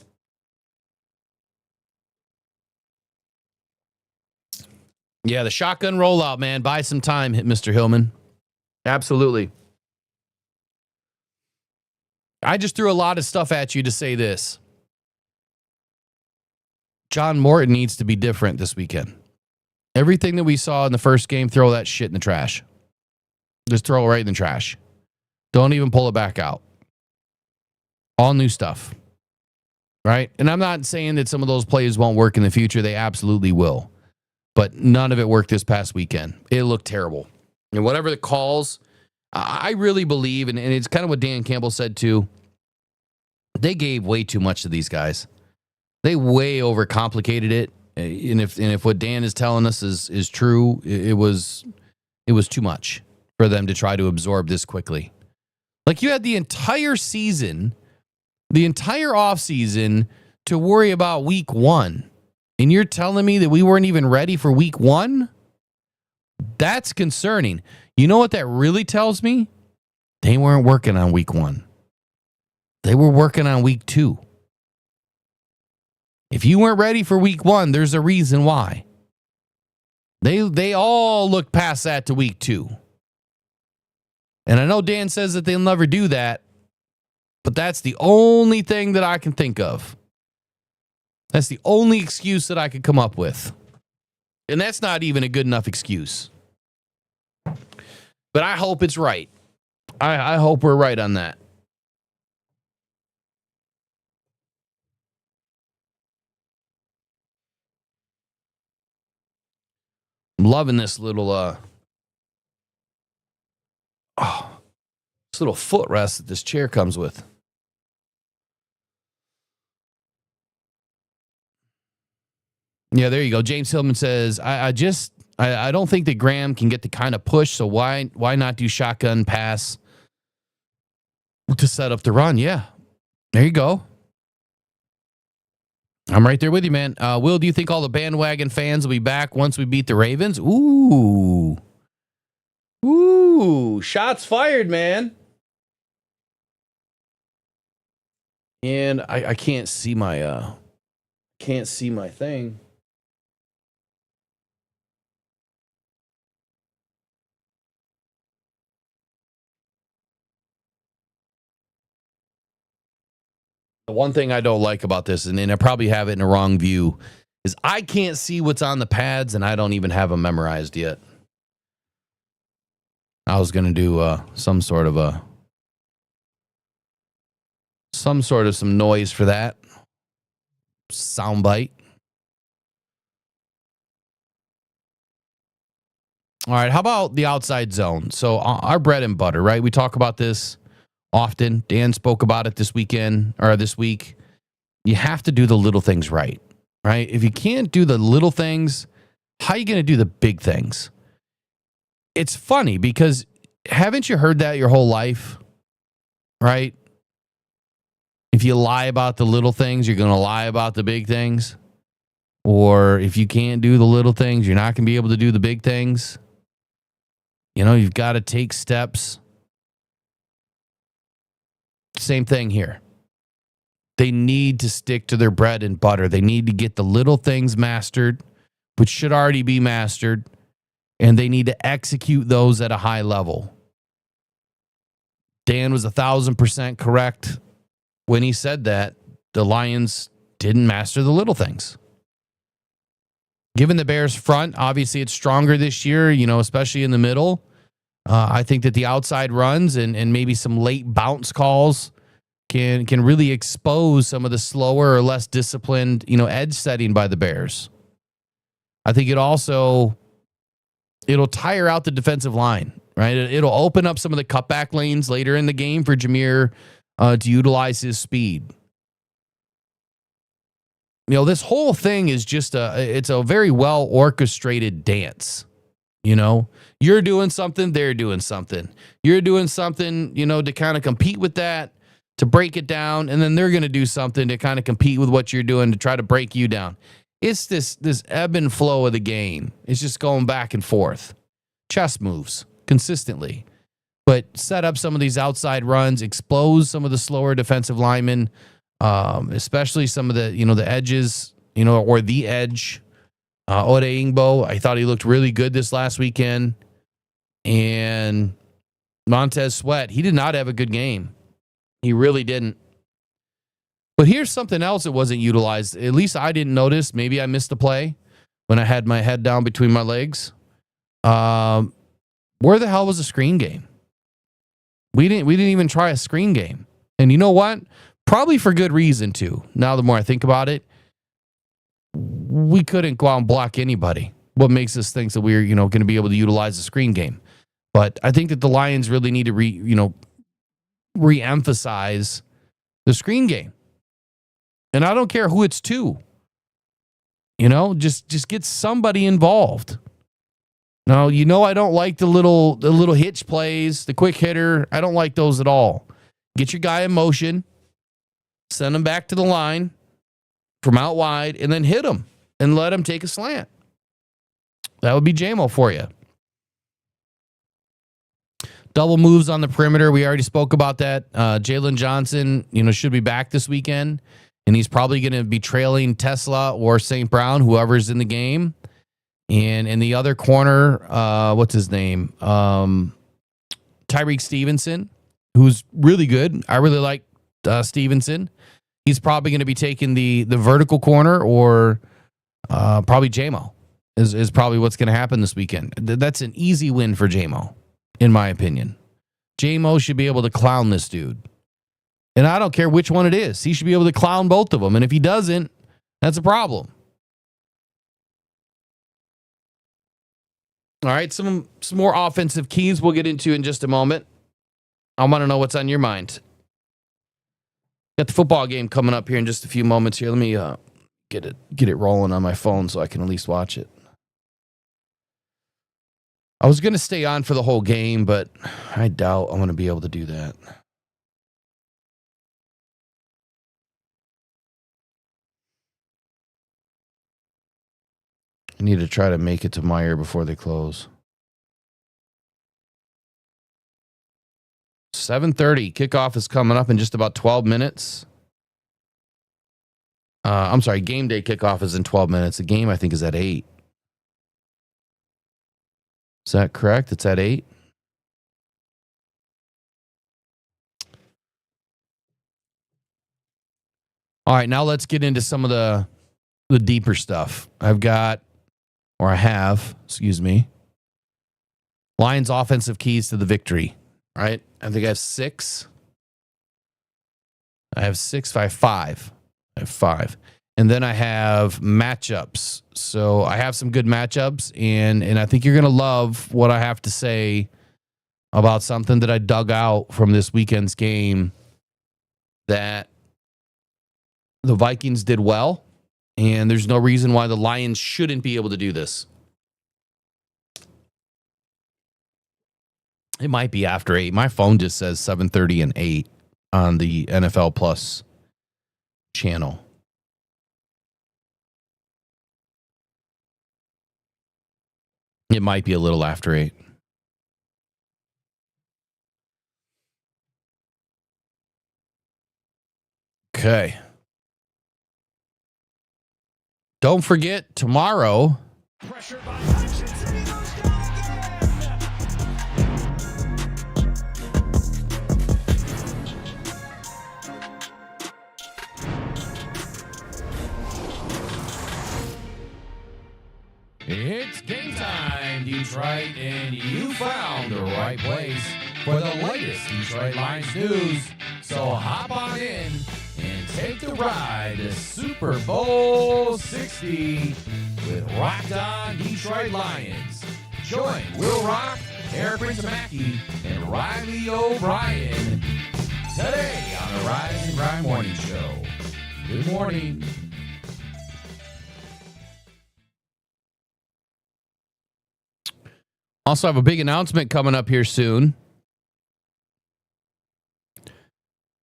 Yeah, the shotgun rollout, man. Buy some time, Mr. Hillman. Absolutely. I just threw a lot of stuff at you to say this. John Morton needs to be different this weekend. Everything that we saw in the first game, throw that shit in the trash. Just throw it right in the trash. Don't even pull it back out. All new stuff. Right? And I'm not saying that some of those plays won't work in the future. They absolutely will. But none of it worked this past weekend. It looked terrible. And whatever the calls, I really believe, and it's kind of what Dan Campbell said too, they gave way too much to these guys. They way overcomplicated it. And if what Dan is telling us is true, it was too much for them to try to absorb this quickly. Like, you had the entire season, the entire offseason to worry about week one. And you're telling me that we weren't even ready for week one? That's concerning. You know what that really tells me? They weren't working on week one. They were working on week two. If you weren't ready for week one, there's a reason why. They all look past that to week two. And I know Dan says that they'll never do that, But that's the only thing that I can think of. That's the only excuse that I could come up with. And that's not even a good enough excuse. But I hope it's right. I hope we're right on that. I'm loving this little this little footrest that this chair comes with. Yeah, there you go. James Hillman says, I don't think that Graham can get the kind of push, so why not do shotgun pass to set up the run? Yeah. There you go. I'm right there with you, man. Will, do you think all the bandwagon fans will be back once we beat the Ravens? Ooh. Shots fired, man. And I can't see my thing. The one thing I don't like about this, and I probably have it in a wrong view, is I can't see what's on the pads, and I don't even have them memorized yet. I was going to do some sort of some noise for that. Soundbite. All right, how about the outside zone? So our bread and butter, right? We talk about this often. Dan spoke about it this week. You have to do the little things right? If you can't do the little things, how are you going to do the big things? It's funny because haven't you heard that your whole life? Right? If you lie about the little things, you're going to lie about the big things. Or if you can't do the little things, you're not going to be able to do the big things. You know, you've got to take steps. Same thing here. They need to stick to their bread and butter. They need to get the little things mastered, which should already be mastered, and they need to execute those at a high level. Dan was 1,000% correct when he said that the Lions didn't master the little things. Given the Bears' front, obviously it's stronger this year, especially in the middle. I think that the outside runs and maybe some late bounce calls can really expose some of the slower or less disciplined, edge setting by the Bears. I think it'll tire out the defensive line, right? It'll open up some of the cutback lanes later in the game for Jameer to utilize his speed. This whole thing is just it's a very well orchestrated dance. You're doing something, they're doing something. You're doing something, to kind of compete with that, to break it down, and then they're going to do something to kind of compete with what you're doing to try to break you down. It's this ebb and flow of the game. It's just going back and forth. Chess moves consistently. But set up some of these outside runs, expose some of the slower defensive linemen, especially some of the, the edges, or the edge. Ode Ingbo, I thought he looked really good this last weekend. And Montez Sweat, he did not have a good game. He really didn't. But here's something else that wasn't utilized. At least I didn't notice. Maybe I missed the play when I had my head down between my legs. Where the hell was the screen game? We didn't even try a screen game. And you know what? Probably for good reason too. Now the more I think about it, we couldn't go out and block anybody. What makes us think that we're, going to be able to utilize the screen game? But I think that the Lions really need to re-emphasize the screen game. And I don't care who it's to. Just get somebody involved. Now, I don't like the little hitch plays, the quick hitter. I don't like those at all. Get your guy in motion, send him back to the line from out wide, and then hit him and let him take a slant. That would be JMO for you. Double moves on the perimeter. We already spoke about that. Jalen Johnson, should be back this weekend, and he's probably going to be trailing Tesla or St. Brown, whoever's in the game. And in the other corner, what's his name? Tyreek Stevenson, who's really good. I really like Stevenson. He's probably going to be taking the vertical corner, or probably JMO is probably what's going to happen this weekend. That's an easy win for JMO, in my opinion. JMO should be able to clown this dude. And I don't care which one it is. He should be able to clown both of them. And if he doesn't, that's a problem. All right, some more offensive keys we'll get into in just a moment. I want to know what's on your mind. Got the football game coming up here in just a few moments here. Let me get it rolling on my phone so I can at least watch it. I was going to stay on for the whole game, but I doubt I'm going to be able to do that. I need to try to make it to Meyer before they close. 7:30 kickoff is coming up in just about 12 minutes. I'm sorry, game day kickoff is in 12 minutes. The game, I think, is at 8. Is that correct? It's at 8? All right, now let's get into some of the deeper stuff. I have, Lions offensive keys to the victory. All right, I think I have 6. I have 5. I have 5. And then I have matchups. So I have some good matchups, and I think you're going to love what I have to say about something that I dug out from this weekend's game that the Vikings did well, and there's no reason why the Lions shouldn't be able to do this. It might be after 8. My phone just says 7:30 and 8 on the NFL Plus channel. It might be a little after 8. Okay. Don't forget, tomorrow, it's game time, Detroit, and you found the right place for the latest Detroit Lions news. So hop on in and take the ride to Super Bowl 60 with Rockhound Detroit Lions. Join Will Rock, Eric Rintamaki, and Riley O'Brien today on the Rise and Grind Morning Show. Good morning. Also have a big announcement coming up here soon.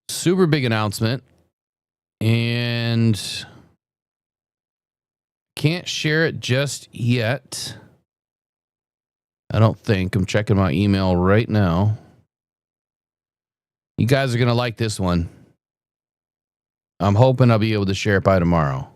Super big announcement. And can't share it just yet. I don't think. I'm checking my email right now. You guys are going to like this one. I'm hoping I'll be able to share it by tomorrow.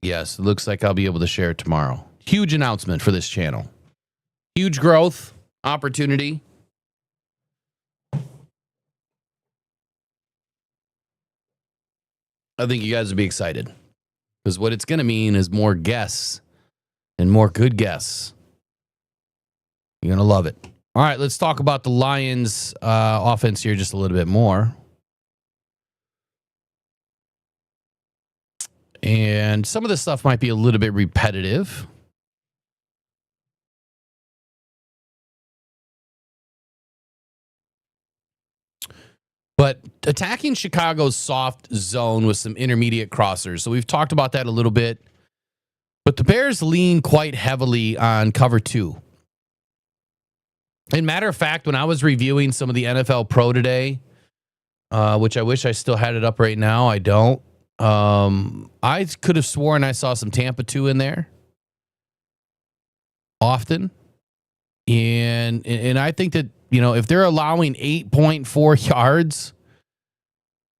Yes, it looks like I'll be able to share it tomorrow. Huge announcement for this channel. Huge growth, opportunity. I think you guys will be excited. Because what it's going to mean is more guests and more good guests. You're going to love it. All right, let's talk about the Lions offense here just a little bit more. And some of this stuff might be a little bit repetitive. But attacking Chicago's soft zone with some intermediate crossers. So we've talked about that a little bit. But the Bears lean quite heavily on cover 2. And matter of fact, when I was reviewing some of the NFL Pro today, which I wish I still had it up right now, I don't. I could have sworn I saw some Tampa 2 in there often. And I think that, you know, if they're allowing 8.4 yards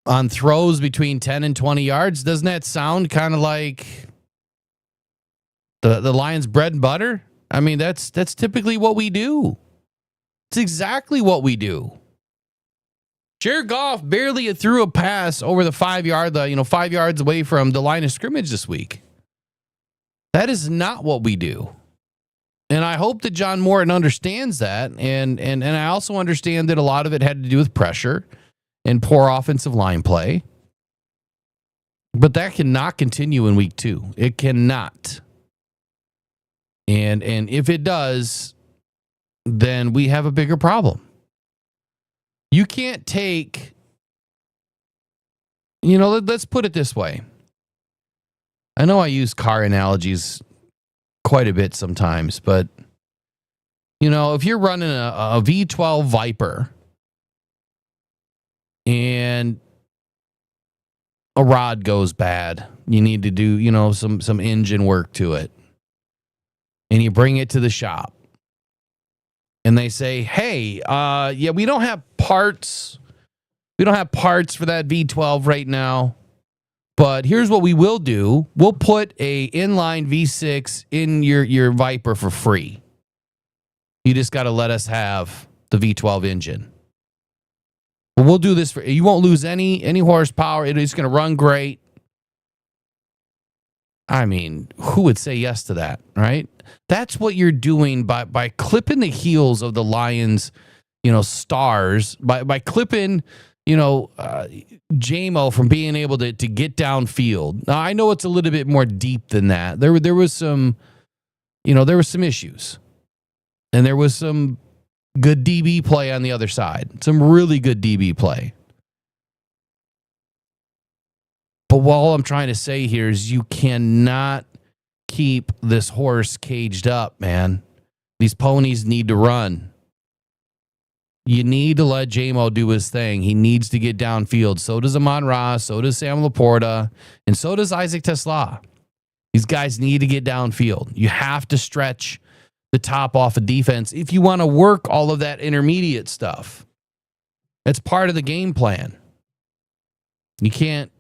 on throws between 10 and 20 yards, doesn't that sound kind of like The Lions' bread and butter. I mean, that's typically what we do. It's exactly what we do. Jared Goff barely threw a pass over the 5 yard, 5 yards away from the line of scrimmage this week. That is not what we do. And I hope that John Morton understands that. And I also understand that a lot of it had to do with pressure and poor offensive line play. But that cannot continue in week 2. It cannot. And if it does, then we have a bigger problem. You can't take, let's put it this way. I know I use car analogies quite a bit sometimes, but, if you're running a V12 Viper and a rod goes bad, you need to do, some engine work to it, and you bring it to the shop. And they say, hey, we don't have parts. We don't have parts for that V12 right now. But here's what we will do. We'll put a inline V6 in your Viper for free. You just got to let us have the V12 engine. But we'll do this for you. Won't lose any horsepower. It's going to run great. I mean, who would say yes to that, right? That's what you're doing by clipping the heels of the Lions, stars, by clipping, JMO from being able to get downfield. Now, I know it's a little bit more deep than that. There was some, there was some issues. And there was some good DB play on the other side. Some really good DB play. But all I'm trying to say here is you cannot keep this horse caged up, man. These ponies need to run. You need to let JMO do his thing. He needs to get downfield. So does Amon-Ra, so does Sam Laporta, and so does Isaac Tesla. These guys need to get downfield. You have to stretch the top off of defense if you want to work all of that intermediate stuff. That's part of the game plan. You can't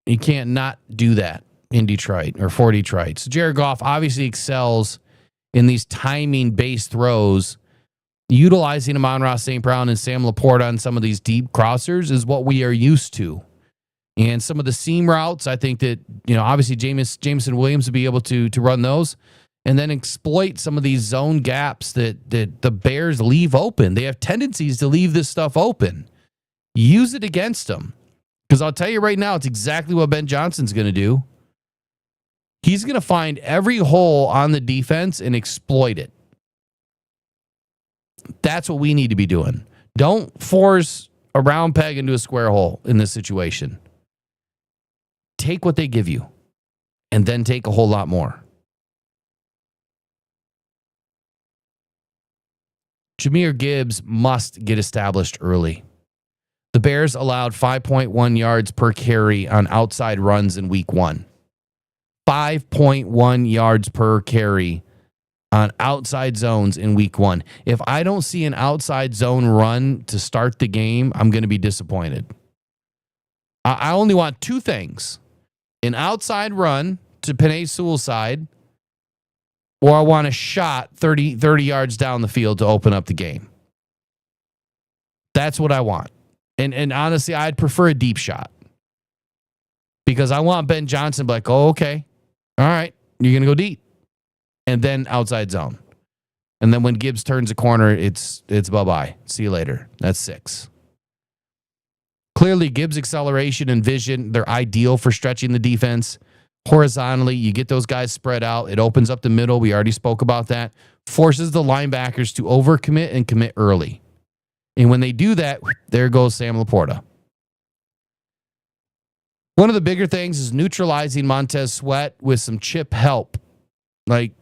not do that in Detroit or for Detroit. So Jared Goff obviously excels in these timing-based throws. Utilizing Amon-Ra St. Brown and Sam Laporta on some of these deep crossers is what we are used to. And some of the seam routes, I think that, obviously Jameson Williams would be able to run those and then exploit some of these zone gaps that the Bears leave open. They have tendencies to leave this stuff open. Use it against them. Because I'll tell you right now, it's exactly what Ben Johnson's going to do. He's going to find every hole on the defense and exploit it. That's what we need to be doing. Don't force a round peg into a square hole in this situation. Take what they give you and then take a whole lot more. Jahmyr Gibbs must get established early. The Bears allowed 5.1 yards per carry on outside runs in week 1. 5.1 yards per carry on outside zones in week 1. If I don't see an outside zone run to start the game, I'm going to be disappointed. I only want 2 things. An outside run to Penei Sewell's side, or I want a shot 30 yards down the field to open up the game. That's what I want. And honestly, I'd prefer a deep shot. Because I want Ben Johnson to be like, oh, okay. All right, you're going to go deep. And then outside zone. And then when Gibbs turns a corner, it's bye-bye. See you later. That's 6. Clearly, Gibbs' acceleration and vision, they're ideal for stretching the defense. Horizontally, you get those guys spread out. It opens up the middle. We already spoke about that. Forces the linebackers to overcommit and commit early. And when they do that, there goes Sam Laporta. One of the bigger things is neutralizing Montez Sweat with some chip help. Like,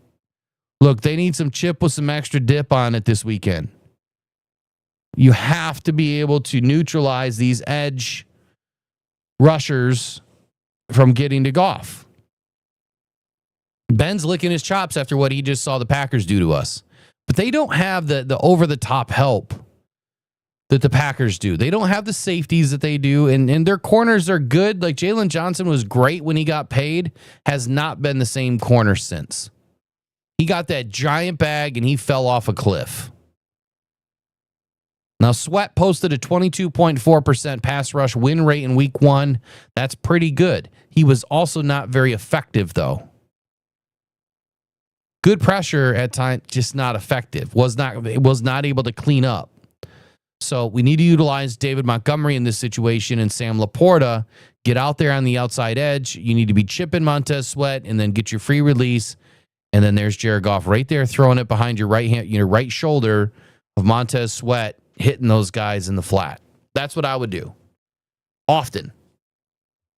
look, they need some chip with some extra dip on it this weekend. You have to be able to neutralize these edge rushers from getting to Goff. Ben's licking his chops after what he just saw the Packers do to us. But they don't have the over-the-top help that the Packers do. They don't have the safeties that they do, and their corners are good. Like Jalen Johnson was great when he got paid, has not been the same corner since. He got that giant bag and he fell off a cliff. Now, Sweat posted a 22.4% pass rush win rate in week 1. That's pretty good. He was also not very effective, though. Good pressure at times, just not effective. Was not able to clean up. So we need to utilize David Montgomery in this situation and Sam Laporta. Get out there on the outside edge. You need to be chipping Montez Sweat and then get your free release. And then there's Jared Goff right there throwing it behind your right hand, your right shoulder of Montez Sweat, hitting those guys in the flat. That's what I would do. Often.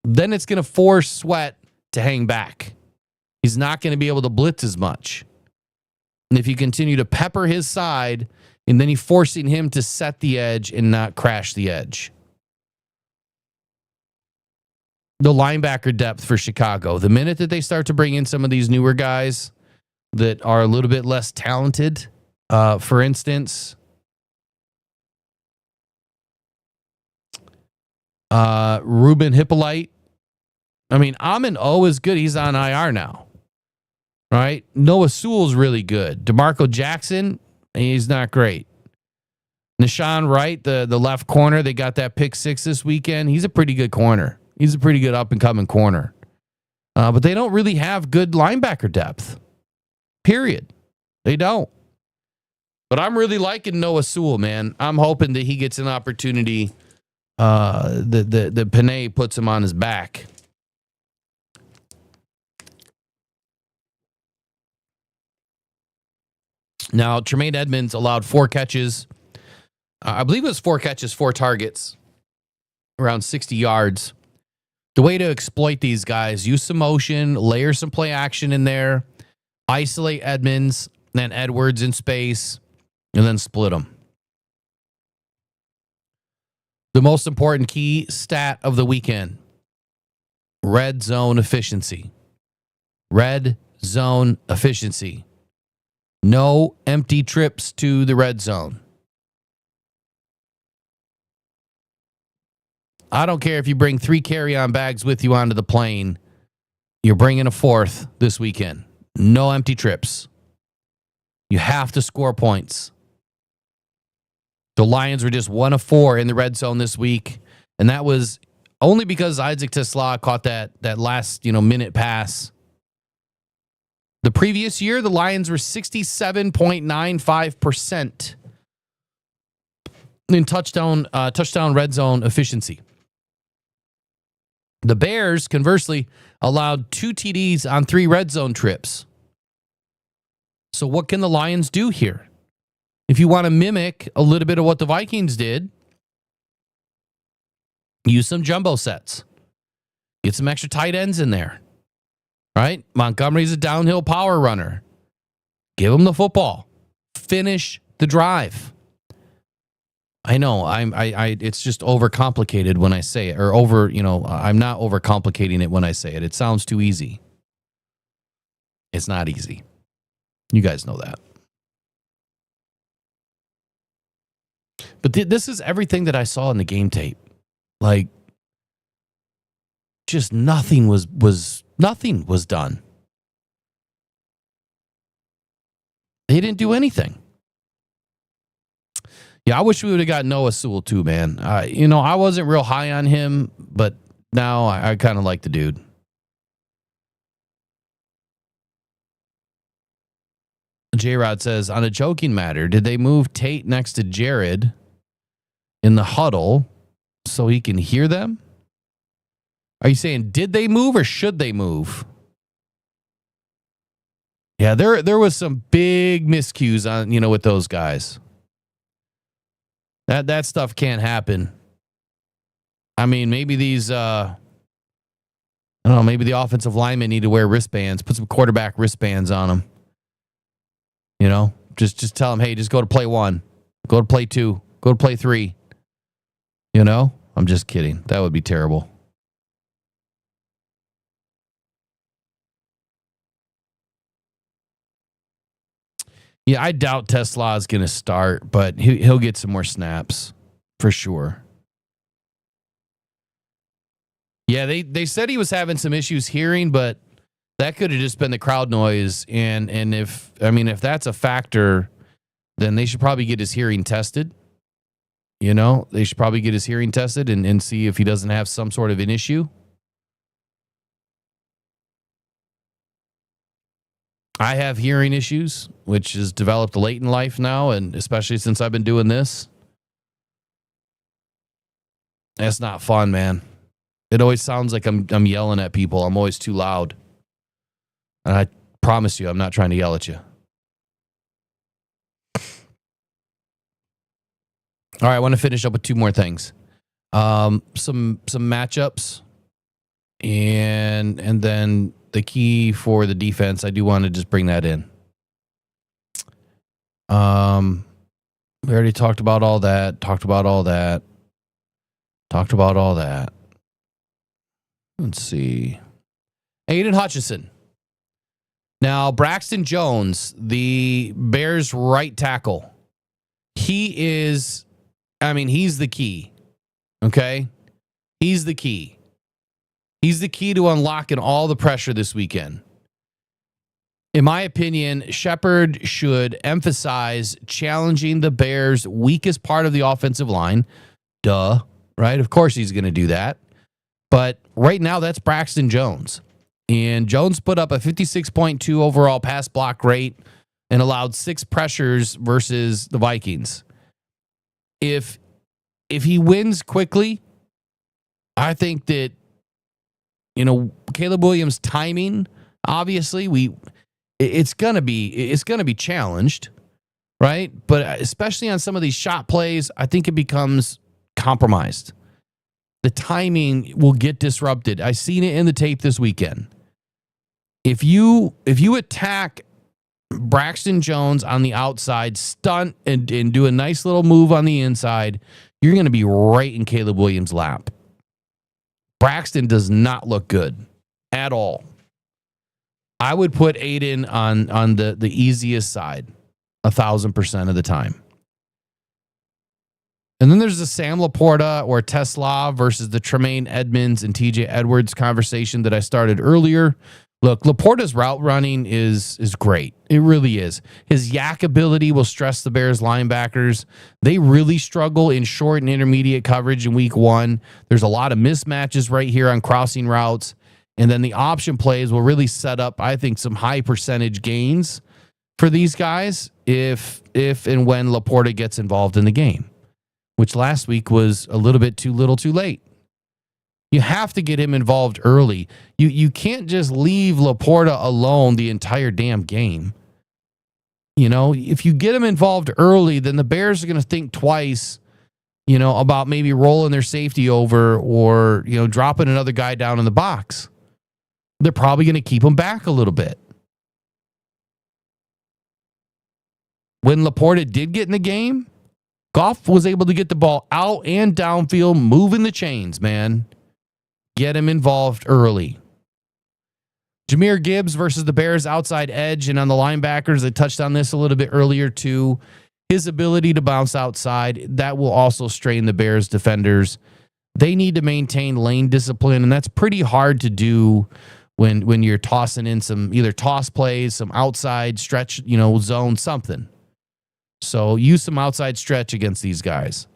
Then it's going to force Sweat to hang back. He's not going to be able to blitz as much. And if you continue to pepper his side, and then you're forcing him to set the edge and not crash the edge. The linebacker depth for Chicago. The minute that they start to bring in some of these newer guys that are a little bit less talented, for instance, Ruben Hippolyte. I mean, Amin O is good. He's on IR now. Right? Noah Sewell's really good. DeMarco Jackson, he's not great. Nashawn Wright, the left corner, they got that pick 6 this weekend. He's a pretty good corner. He's a pretty good up-and-coming corner. But they don't really have good linebacker depth. Period. They don't. But I'm really liking Noah Sewell, man. I'm hoping that he gets an opportunity. The Panay puts him on his back. Now, Tremaine Edmonds allowed 4 catches. I believe it was 4 catches, 4 targets, around 60 yards. The way to exploit these guys, use some motion, layer some play action in there, isolate Edmonds, then Edwards in space, and then split them. The most important key stat of the weekend, red zone efficiency. Red zone efficiency. No empty trips to the red zone. I don't care if you bring 3 carry-on bags with you onto the plane. You're bringing a 4th this weekend. No empty trips. You have to score points. The Lions were just 1 of 4 in the red zone this week, and that was only because Isaac Tesla caught that last minute pass. The previous year, the Lions were 67.95% in touchdown red zone efficiency. The Bears, conversely, allowed 2 TDs on 3 red zone trips. So what can the Lions do here? If you want to mimic a little bit of what the Vikings did, use some jumbo sets. Get some extra tight ends in there. Right? Montgomery's a downhill power runner. Give him the football. Finish the drive. I know it's just overcomplicated when I say it, or I'm not overcomplicating it when I say it. It sounds too easy. It's not easy. You guys know that. But this is everything that I saw in the game tape. Like, just nothing was done. They didn't do anything. Yeah, I wish we would have got Noah Sewell too, man. I wasn't real high on him, but now I kind of like the dude. J-Rod says, on a joking matter, did they move Tate next to Jared in the huddle so he can hear them? Are you saying did they move or should they move? Yeah, there was some big miscues on with those guys. That stuff can't happen. I mean, maybe these I don't know, maybe the offensive linemen need to wear wristbands. Put some quarterback wristbands on them. Just tell them, hey, just go to play 1, go to play 2, go to play 3. I'm just kidding. That would be terrible. Yeah, I doubt Tesla is going to start, but he'll get some more snaps for sure. Yeah, they said he was having some issues hearing, but That could have just been the crowd noise. And if that's a factor, then they should probably get his hearing tested. They should probably get his hearing tested and see if he doesn't have some sort of an issue. I have hearing issues, which has developed late in life now, and especially since I've been doing this. That's not fun, man. It always sounds like I'm yelling at people. I'm always too loud. And I promise you, I'm not trying to yell at you. All right, I want to finish up with two more things. Some matchups, and then the key for the defense. I do want to just bring that in. We already talked about all that. Let's see. Aiden Hutchinson. Now, Braxton Jones, the Bears' right tackle. He's the key. Okay? He's the key. He's the key to unlocking all the pressure this weekend. In my opinion, Shepard should emphasize challenging the Bears' weakest part of the offensive line. Duh. Right? Of course he's going to do that. But right now, that's Braxton Jones. And Jones put up a 56.2 overall pass block rate and allowed 6 pressures versus the Vikings. If he wins quickly, I think that, Caleb Williams' timing, obviously, it's gonna be challenged, right? But especially on some of these shot plays, I think it becomes compromised. The timing will get disrupted. I seen it in the tape this weekend. If you attack Braxton Jones on the outside, stunt and do a nice little move on the inside, you're going to be right in Caleb Williams' lap. Braxton does not look good at all. I would put Aiden on the easiest side 1,000% of the time. And then there's the Sam Laporta or Tesla versus the Tremaine Edmonds and TJ Edwards conversation that I started earlier. Look, Laporta's route running is great. It really is. His yak ability will stress the Bears linebackers. They really struggle in short and intermediate coverage in week 1. There's a lot of mismatches right here on crossing routes. And then the option plays will really set up, I think, some high percentage gains for these guys if and when Laporta gets involved in the game, which last week was a little bit too little too late. You have to get him involved early. You can't just leave Laporta alone the entire damn game. If you get him involved early, then the Bears are going to think twice, about maybe rolling their safety over or, dropping another guy down in the box. They're probably going to keep him back a little bit. When Laporta did get in the game, Goff was able to get the ball out and downfield, moving the chains, man. Get him involved early. Jahmyr Gibbs versus the Bears outside edge and on the linebackers. I touched on this a little bit earlier too. His ability to bounce outside, that will also strain the Bears defenders. They need to maintain lane discipline, and that's pretty hard to do when you're tossing in some either toss plays, some outside stretch, zone, something. So use some outside stretch against these guys.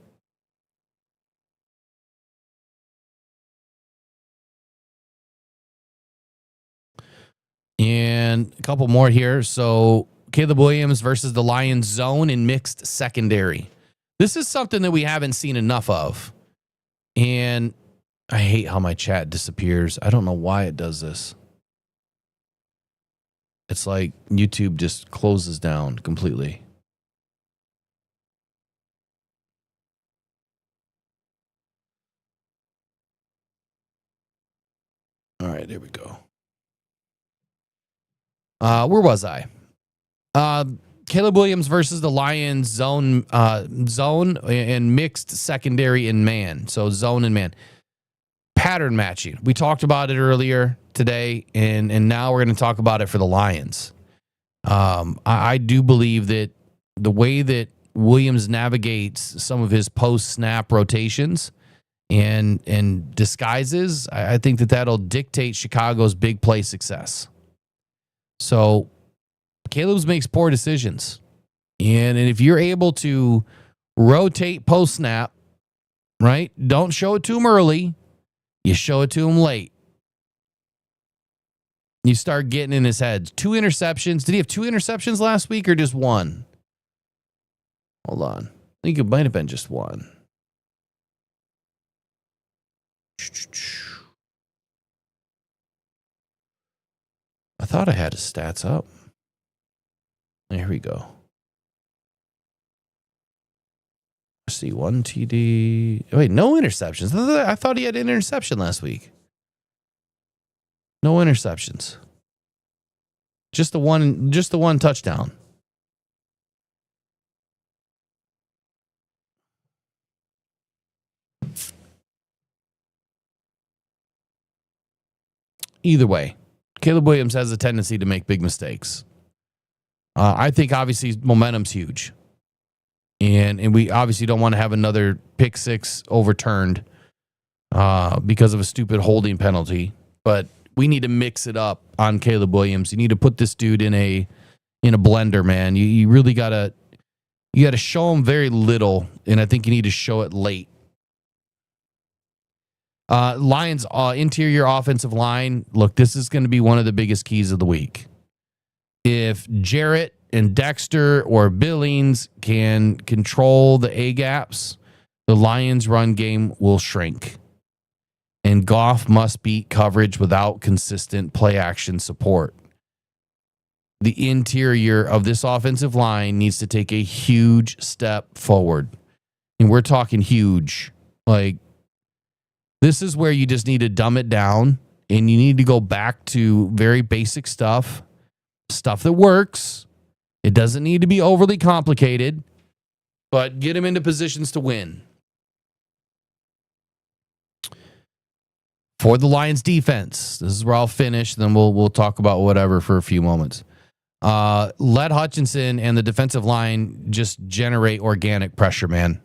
And a couple more here. So Caleb Williams versus the Lions zone and mixed secondary. This is something that we haven't seen enough of. And I hate how my chat disappears. I don't know why it does this. It's like YouTube just closes down completely. All right, there we go. Where was I? Caleb Williams versus the Lions zone and mixed secondary and man. So zone and man. Pattern matching. We talked about it earlier today, and now we're going to talk about it for the Lions. I do believe that the way that Williams navigates some of his post-snap rotations and disguises, I think that'll dictate Chicago's big play success. So Caleb's makes poor decisions. And if you're able to rotate post snap, right? Don't show it to him early. You show it to him late. You start getting in his head. 2 interceptions. Did he have 2 interceptions last week or just 1? Hold on. I think it might have been just 1. I thought I had his stats up. There we go. Let's see, 1 TD. Wait, no interceptions. I thought he had an interception last week. No interceptions. Just the one touchdown. Either way, Caleb Williams has a tendency to make big mistakes. I think obviously momentum's huge. And we obviously don't want to have another pick 6 overturned because of a stupid holding penalty. But we need to mix it up on Caleb Williams. You need to put this dude in a blender, man. You really gotta show him very little, and I think you need to show it late. Lions interior offensive line. Look, this is going to be one of the biggest keys of the week. If Jarrett and Dexter or Billings can control the A gaps, the Lions' run game will shrink. And Goff must beat coverage without consistent play action support. The interior of this offensive line needs to take a huge step forward. And we're talking huge. Like, this is where you just need to dumb it down and you need to go back to very basic stuff that works. It doesn't need to be overly complicated, but get him into positions to win. For the Lions defense, this is where I'll finish, then we'll talk about whatever for a few moments. Let Hutchinson and the defensive line just generate organic pressure, man.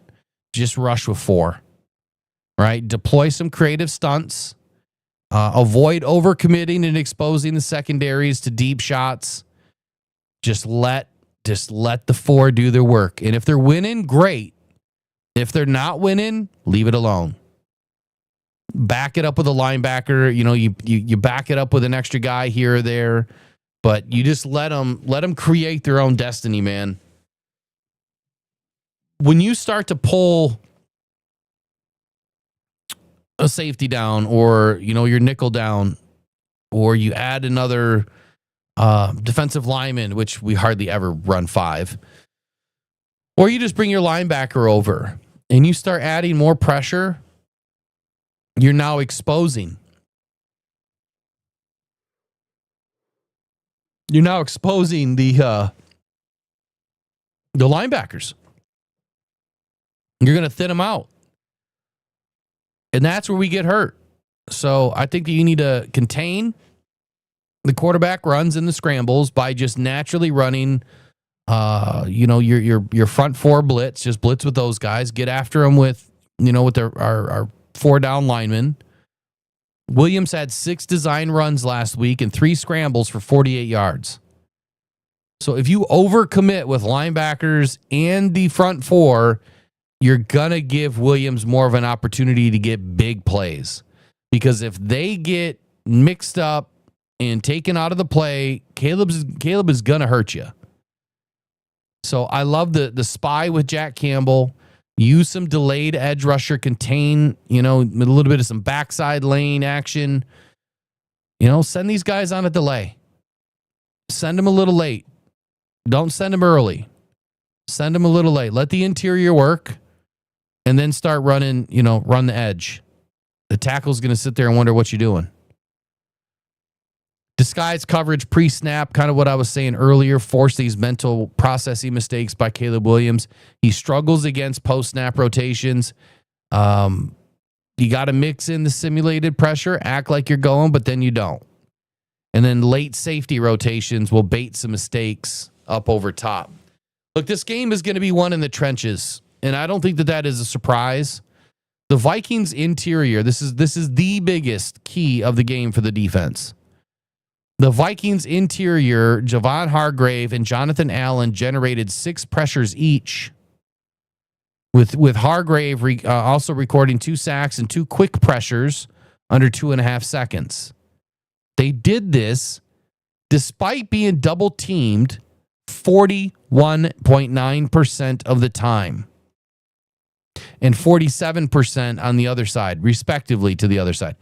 Just rush with 4. Right? Deploy some creative stunts. Avoid overcommitting and exposing the secondaries to deep shots. Just let the 4 do their work. And if they're winning, great. If they're not winning, leave it alone. Back it up with a linebacker. You know, you back it up with an extra guy here or there, but you just let them create their own destiny, man. When you start to pull a safety down, or your nickel down, or you add another defensive lineman, which we hardly ever run 5, or you just bring your linebacker over and you start adding more pressure, you're now exposing. You're now exposing the linebackers. You're going to thin them out. And that's where we get hurt. So I think that you need to contain the quarterback runs and the scrambles by just naturally running, your front 4 blitz. Just blitz with those guys. Get after them with our 4 down linemen. Williams had 6 design runs last week and 3 scrambles for 48 yards. So if you overcommit with linebackers and the front 4, you're going to give Williams more of an opportunity to get big plays. Because if they get mixed up and taken out of the play, Caleb is going to hurt you. So I love the spy with Jack Campbell. Use some delayed edge rusher, contain, a little bit of some backside lane action. Send these guys on a delay. Send them a little late. Don't send them early. Send them a little late. Let the interior work. And then start running, run the edge. The tackle's going to sit there and wonder what you're doing. Disguise coverage pre-snap, kind of what I was saying earlier, force these mental processing mistakes by Caleb Williams. He struggles against post-snap rotations. You got to mix in the simulated pressure, act like you're going, but then you don't. And then late safety rotations will bait some mistakes up over top. Look, this game is going to be won in the trenches. And I don't think that is a surprise. The Vikings interior, this is the biggest key of the game for the defense. The Vikings interior, Javon Hargrave and Jonathan Allen, generated 6 pressures each, with Hargrave also recording 2 sacks and 2 quick pressures under 2.5 seconds. They did this despite being double teamed 41.9% of the time and 47% on the other side, respectively, to the other side.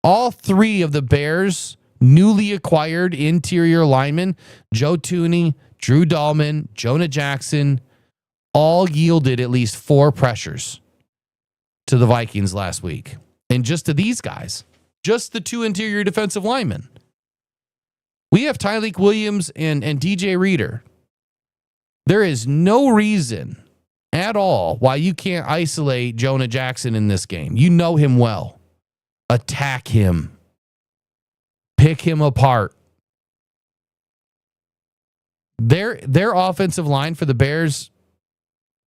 All 3 of the Bears' newly acquired interior linemen, Joe Thuney, Drew Dahlman, Jonah Jackson, all yielded at least 4 pressures to the Vikings last week. And just to these guys, just the 2 interior defensive linemen. We have Tyleik Williams and DJ Reader. There is no reason at all why you can't isolate Jonah Jackson in this game. You know him well. Attack him. Pick him apart. Their offensive line for the Bears,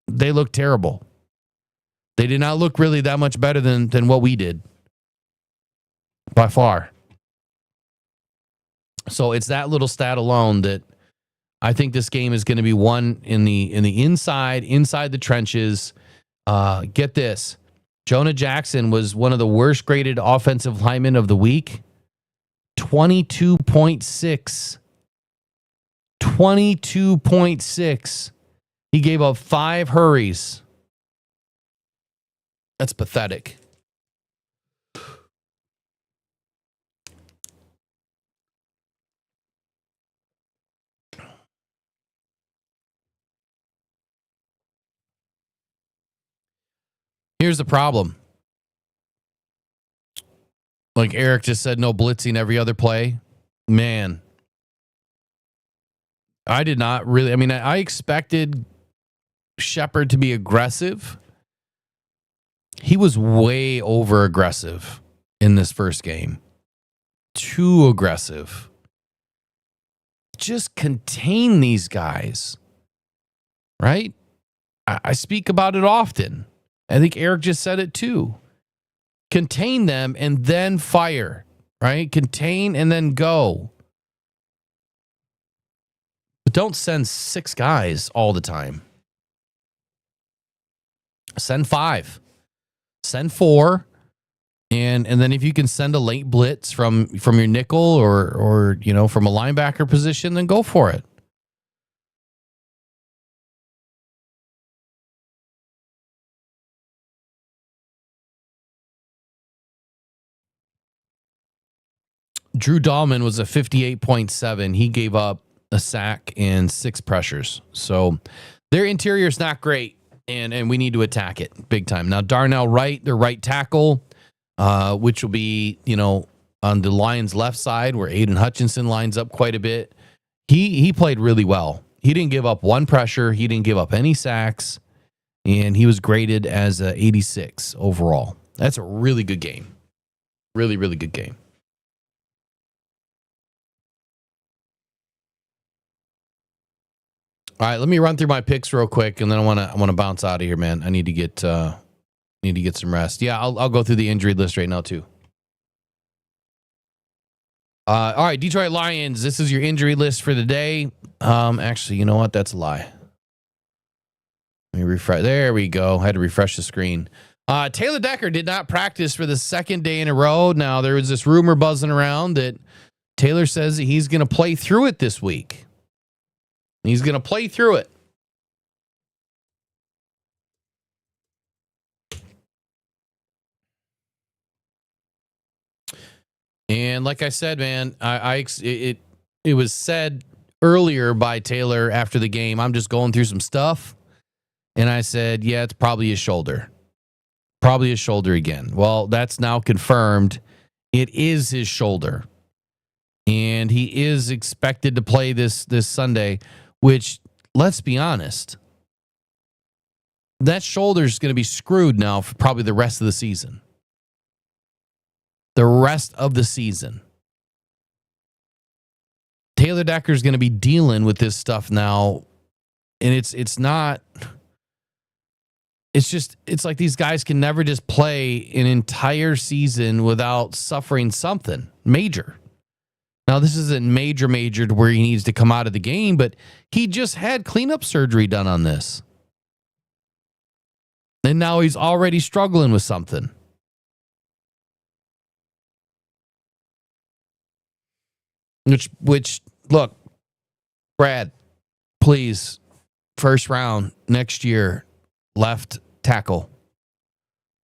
they look terrible. They did not look really that much better than what we did. By far. So it's that little stat alone that I think this game is going to be won in the inside the trenches. Get this. Jonah Jackson was one of the worst graded offensive linemen of the week. 22.6. 22.6. He gave up 5 hurries. That's pathetic. Here's the problem. Like Eric just said, no blitzing every other play. Man, I did not really. I mean, I expected Shepard to be aggressive. He was way over aggressive in this first game. Too aggressive. Just contain these guys. Right? I speak about it often. I think Eric just said it too. Contain them and then fire, right? Contain and then go. But don't send 6 guys all the time. Send 5. Send 4. And then if you can send a late blitz from your nickel or you know, from a linebacker position, then go for it. Drew Dahlman was a 58.7. He gave up a sack and 6 pressures. So their interior is not great, and we need to attack it big time. Now, Darnell Wright, their right tackle, which will be, you know, on the Lions' left side where Aiden Hutchinson lines up quite a bit. He played really well. He didn't give up 1 pressure. He didn't give up any sacks, and he was graded as a 86 overall. That's a really good game. Really, really good game. All right, let me run through my picks real quick, and then I want to bounce out of here, man. I need to get some rest. Yeah, I'll go through the injury list right now too. All right, Detroit Lions. This is your injury list for the day. Actually, you know what? That's a lie. Let me refresh. There we go. I had to refresh the screen. Taylor Decker did not practice for the 2nd day in a row. Now there was this rumor buzzing around that Taylor says that he's going to play through it this week. He's going to play through it. And like I said, man, it was said earlier by Taylor after the game, I'm just going through some stuff. And I said, yeah, it's probably his shoulder. Probably his shoulder again. Well, that's now confirmed. It is his shoulder. And he is expected to play this Sunday. Which, let's be honest, that shoulder's going to be screwed now for probably the rest of the season. The rest of the season. Taylor Decker's going to be dealing with this stuff now. And it's like these guys can never just play an entire season without suffering something major. Now, this isn't major to where he needs to come out of the game, but he just had cleanup surgery done on this. And now he's already struggling with something. Which, look, Brad, please, first round next year, left tackle.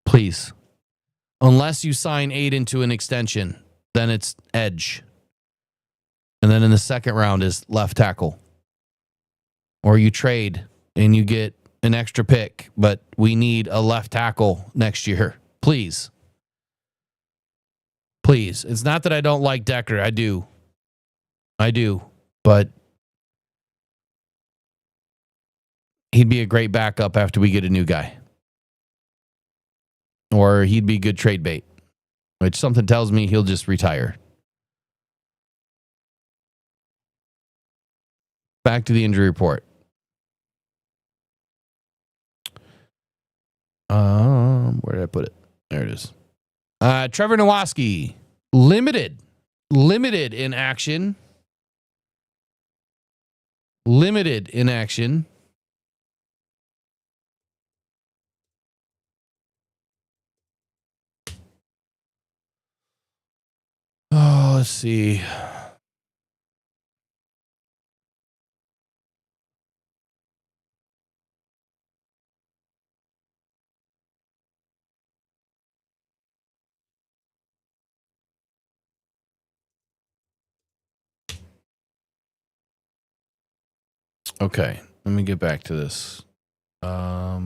Please. Unless you sign Aiden to an extension, then it's edge. And then in the second round is left tackle. Or you trade and you get an extra pick, but we need a left tackle next year. Please. Please. It's not that I don't like Decker. I do. But he'd be a great backup after we get a new guy. Or he'd be good trade bait, which something tells me he'll just retire. Back to the injury report. Where did I put it? There it is. Trevor Nowaski, limited in action. Limited in action. Oh, let's see. Okay, let me get back to this. All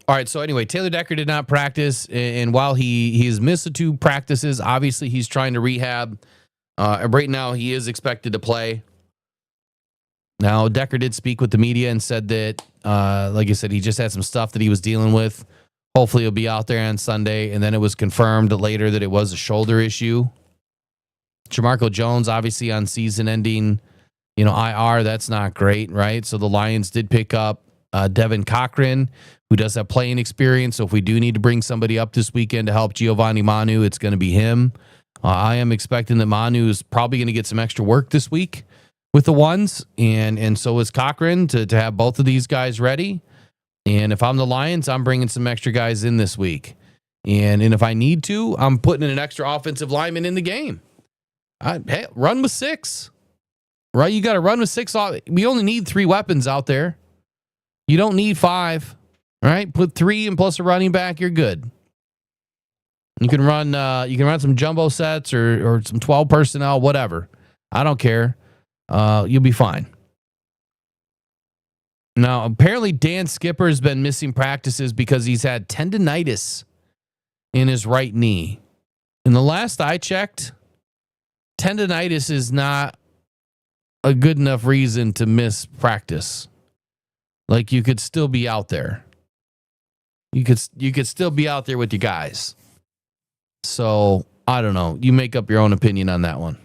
right, so anyway, Taylor Decker did not practice, and while he has missed the 2 practices, obviously he's trying to rehab. Right now, he is expected to play. Now, Decker did speak with the media and said that, like I said, he just had some stuff that he was dealing with. Hopefully, he'll be out there on Sunday, and then it was confirmed later that it was a shoulder issue. Jamarco Jones, obviously on season-ending, IR. That's not great, right? So the Lions did pick up Devin Cochran, who does have playing experience. So if we do need to bring somebody up this weekend to help Giovanni Manu, it's going to be him. I am expecting that Manu is probably going to get some extra work this week with the ones, and so is Cochran to have both of these guys ready. And if I'm the Lions, I'm bringing some extra guys in this week. And if I need to, I'm putting in an extra offensive lineman in the game. Hey, run with 6. Right? You got to run with 6. We only need 3 weapons out there. You don't need 5. Right? Put 3 and plus a running back, you're good. You can run some jumbo sets or some 12 personnel, whatever. I don't care. You'll be fine. Now, apparently Dan Skipper has been missing practices because he's had tendinitis in his right knee. And the last I checked, tendinitis is not a good enough reason to miss practice. Like, you could still be out there. You could still be out there with your guys. So, I don't know. You make up your own opinion on that one.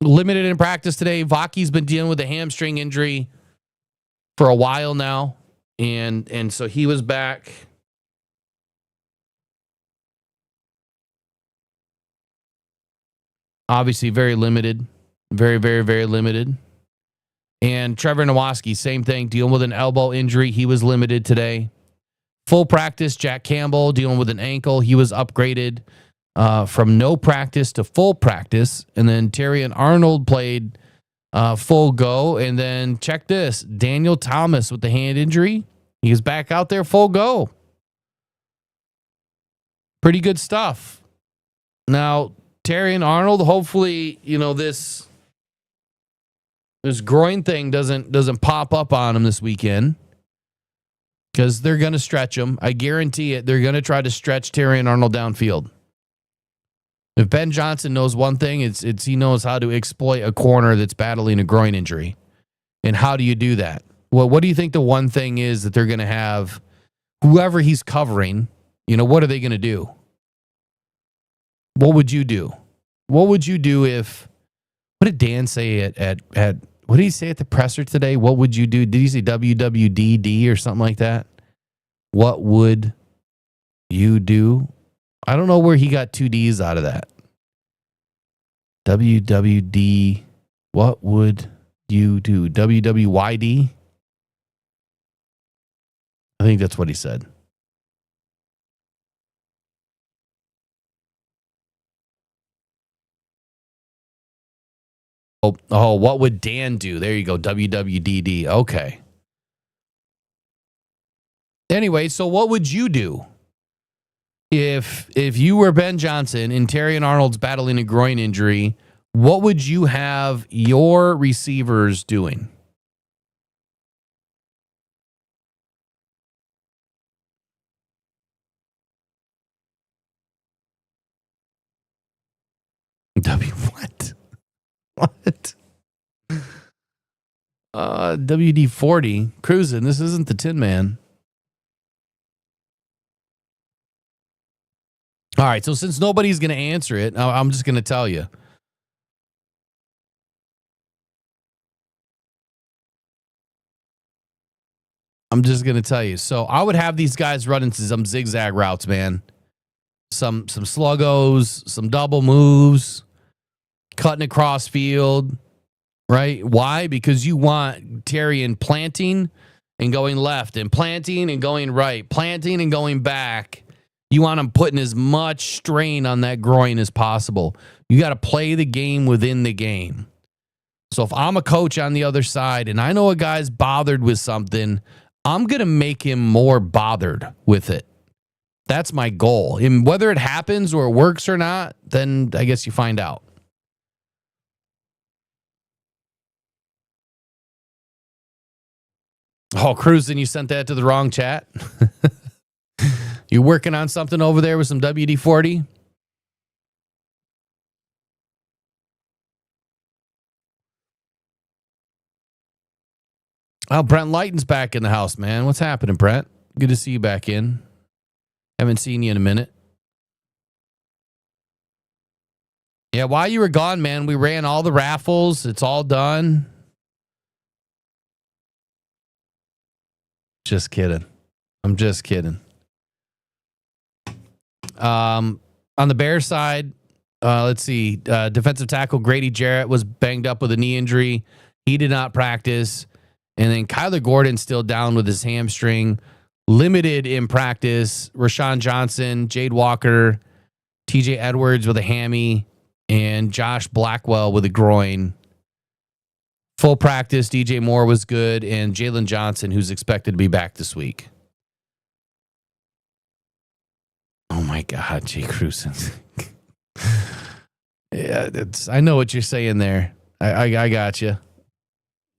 Limited in practice today. Vaki's been dealing with a hamstring injury for a while now. And so he was back. Obviously very limited. Very, very, very limited. And Trevor Nowaski, same thing, dealing with an elbow injury. He was limited today. Full practice, Jack Campbell dealing with an ankle. He was upgraded from no practice to full practice. And then Terry and Arnold played full go. And then check this, Daniel Thomas with the hand injury. He was back out there full go. Pretty good stuff. Now, Terry and Arnold, hopefully, this groin thing doesn't pop up on him this weekend, because they're going to stretch him. I guarantee it. They're going to try to stretch Terry and Arnold downfield. If Ben Johnson knows one thing, it's he knows how to exploit a corner that's battling a groin injury. And how do you do that? Well, what do you think the one thing is that they're going to have whoever he's covering? What are they going to do? What would you do? What would you do if? What did Dan say at what did he say at the presser today? What would you do? Did he say WWDD or something like that? What would you do? I don't know where he got 2 D's out of that. WWD. What would you do? WWYD? I think that's what he said. Oh, what would Dan do? There you go. WWDD. Okay. Anyway, so what would you do if you were Ben Johnson and Terry and Arnold's battling a groin injury? What would you have your receivers doing? What? What? WD-40 cruising. This isn't the Tin Man. All right, so since nobody's going to answer it, I'm just going to tell you. I'm just going to tell you. So I would have these guys run into some zigzag routes, man. Some sluggos, some double moves, cutting across field, right? Why? Because you want Tyrion planting and going left and planting and going right, planting and going back. You want him putting as much strain on that groin as possible. You got to play the game within the game. So if I'm a coach on the other side and I know a guy's bothered with something, I'm going to make him more bothered with it. That's my goal. And whether it happens or it works or not, then I guess you find out. Oh, Cruising, you sent that to the wrong chat? You working on something over there with some WD-40? Oh, Brent Lighton's back in the house, man. What's happening, Brent? Good to see you back in. Haven't seen you in a minute. Yeah, while you were gone, man, we ran all the raffles. It's all done. Just kidding. I'm just kidding. On the Bears side, let's see. Defensive tackle Grady Jarrett was banged up with a knee injury. He did not practice. And then Kyler Gordon still down with his hamstring. Limited in practice. Rashawn Johnson, Jade Walker, TJ Edwards with a hammy, and Josh Blackwell with a groin. Full practice, DJ Moore was good, and Jalen Johnson, who's expected to be back this week. Oh my God, Jay Cruzen. Yeah, I know what you're saying there. I got you.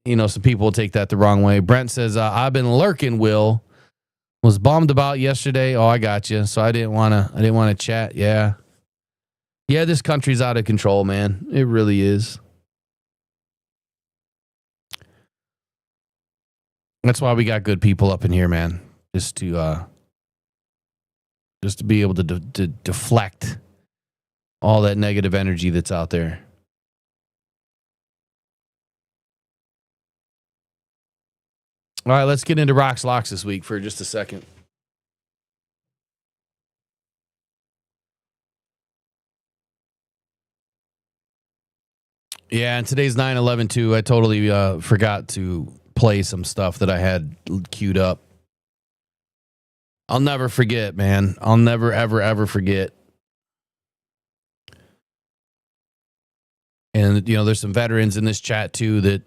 You know, some people will take that the wrong way. Brent says, I've been lurking, Will. Was bummed about yesterday. Oh, I got you. So I didn't want to chat. Yeah. Yeah, this country's out of control, man. It really is. That's why we got good people up in here, man. Just to be able to deflect all that negative energy that's out there. All right, let's get into Rocks Locks this week for just a second. Yeah, and today's 9/11 too. I totally forgot to play some stuff that I had queued up. I'll never forget, man. I'll never, ever, ever forget. And, you know, there's some veterans in this chat too that,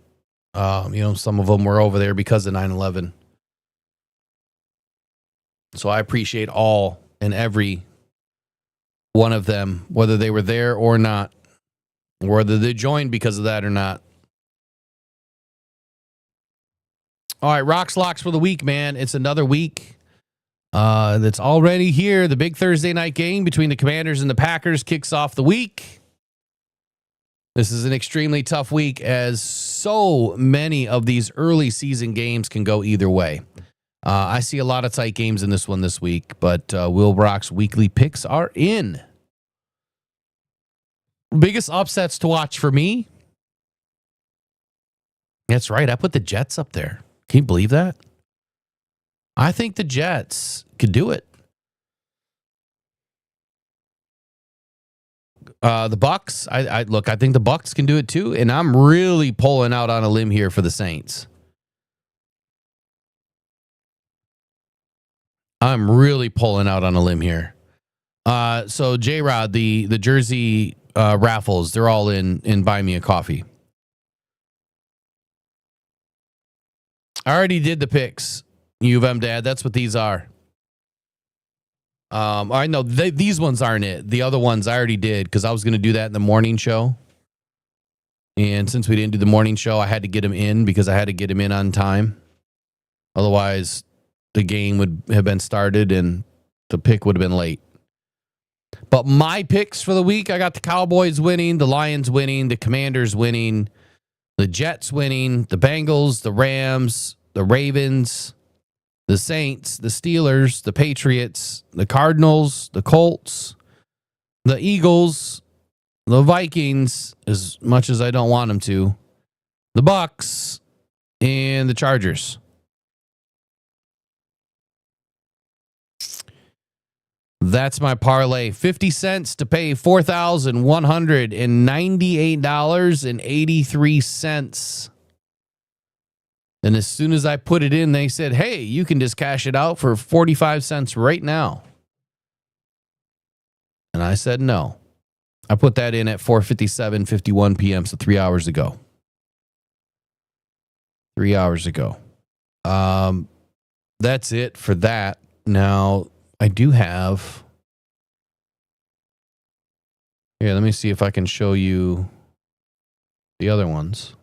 you know, some of them were over there because of 9/11. So I appreciate all and every one of them, whether they were there or not, whether they joined because of that or not. All right, Rocks Locks for the week, man. It's another week that's already here. The big Thursday night game between the Commanders and the Packers kicks off the week. This is an extremely tough week as so many of these early season games can go either way. I see a lot of tight games in this one this week, but Will Brock's weekly picks are in. Biggest upsets to watch for me? That's right. I put the Jets up there. Can you believe that? I think the Jets could do it. The Bucks, I think the Bucks can do it too, and I'm really pulling out on a limb here for the Saints. I'm really pulling out on a limb here. So J-Rod, the jersey raffles, they're all in Buy Me a Coffee. I already did the picks, U of M Dad. That's what these are. I know these ones aren't it. The other ones I already did because I was going to do that in the morning show. And since we didn't do the morning show, I had to get them in because I had to get them in on time. Otherwise, the game would have been started and the pick would have been late. But my picks for the week, I got the Cowboys winning, the Lions winning, the Commanders winning, the Jets winning, the Bengals, the Rams, the Ravens, the Saints, the Steelers, the Patriots, the Cardinals, the Colts, the Eagles, the Vikings, as much as I don't want them to, the Bucks, and the Chargers. That's my parlay. 50 cents to pay $4,198.83. And as soon as I put it in, they said, hey, you can just cash it out for 45 cents right now. And I said, no. I put that in at 4:57:51 p.m., so 3 hours ago. 3 hours ago. That's it for that. Now, I do have... Here, let me see if I can show you the other ones.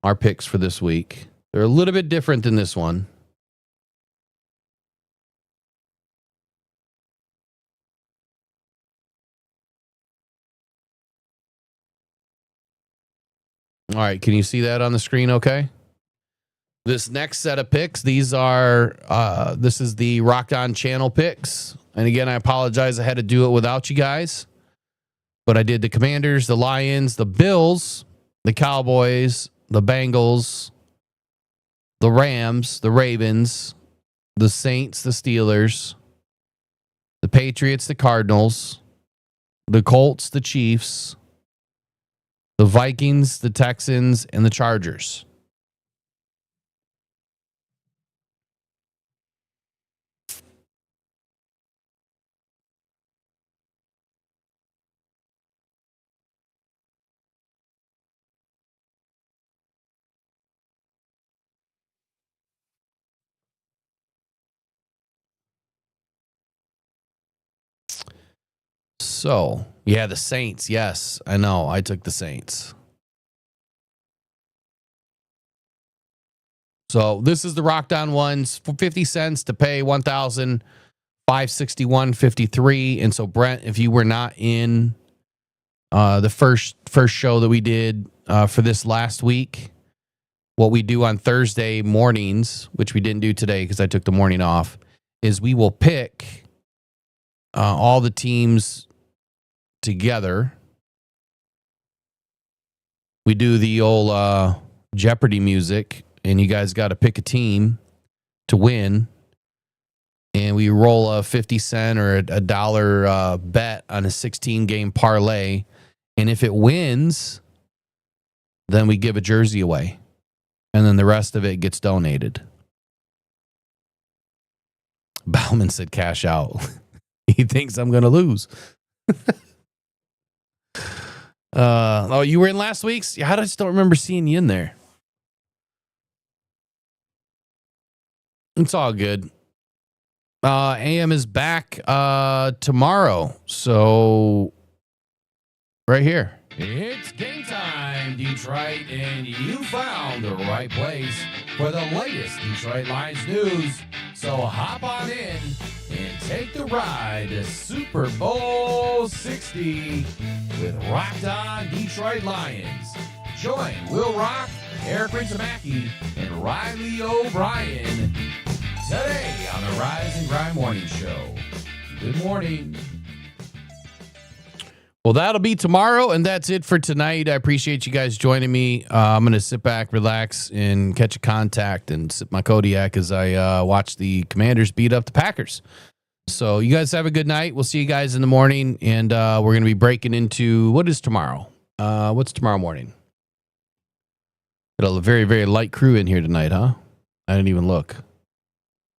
Our picks for this week. They're a little bit different than this one. All right, can you see that on the screen okay? This next set of picks, these are, this is the Rockhound channel picks. And again, I apologize I had to do it without you guys. But I did the Commanders, the Lions, the Bills, the Cowboys, the Bengals, the Rams, the Ravens, the Saints, the Steelers, the Patriots, the Cardinals, the Colts, the Chiefs, the Vikings, the Texans, and the Chargers. So, yeah, the Saints. Yes, I know. I took the Saints. So, this is the Rockdown ones for 50 cents to pay $1,561.53. And so, Brent, if you were not in the first show that we did for this last week, what we do on Thursday mornings, which we didn't do today because I took the morning off, is we will pick all the teams together. We do the old Jeopardy music, and you guys got to pick a team to win. And we roll a 50 cent or a dollar bet on a 16-game parlay. And if it wins, then we give a jersey away. And then the rest of it gets donated. Bauman said cash out. He thinks I'm going to lose. Oh, you were in last week's? How did I just don't remember seeing you in there? It's all good. AM is back tomorrow. So, right here. It's game time, Detroit, and you found the right place for the latest Detroit Lions news. So hop on in and take the ride to Super Bowl 60 with Rocked On Detroit Lions. Join Will Rock, Eric Rintamaki, and Riley O'Brien today on the Rise and Grind Morning Show. Good morning. Well, that'll be tomorrow, and that's it for tonight. I appreciate you guys joining me. I'm going to sit back, relax, and catch a contact and sip my Kodiak as I watch the Commanders beat up the Packers. So you guys have a good night. We'll see you guys in the morning, and we're going to be breaking into, what is tomorrow? What's tomorrow morning? Got a very, very light crew in here tonight, huh? I didn't even look.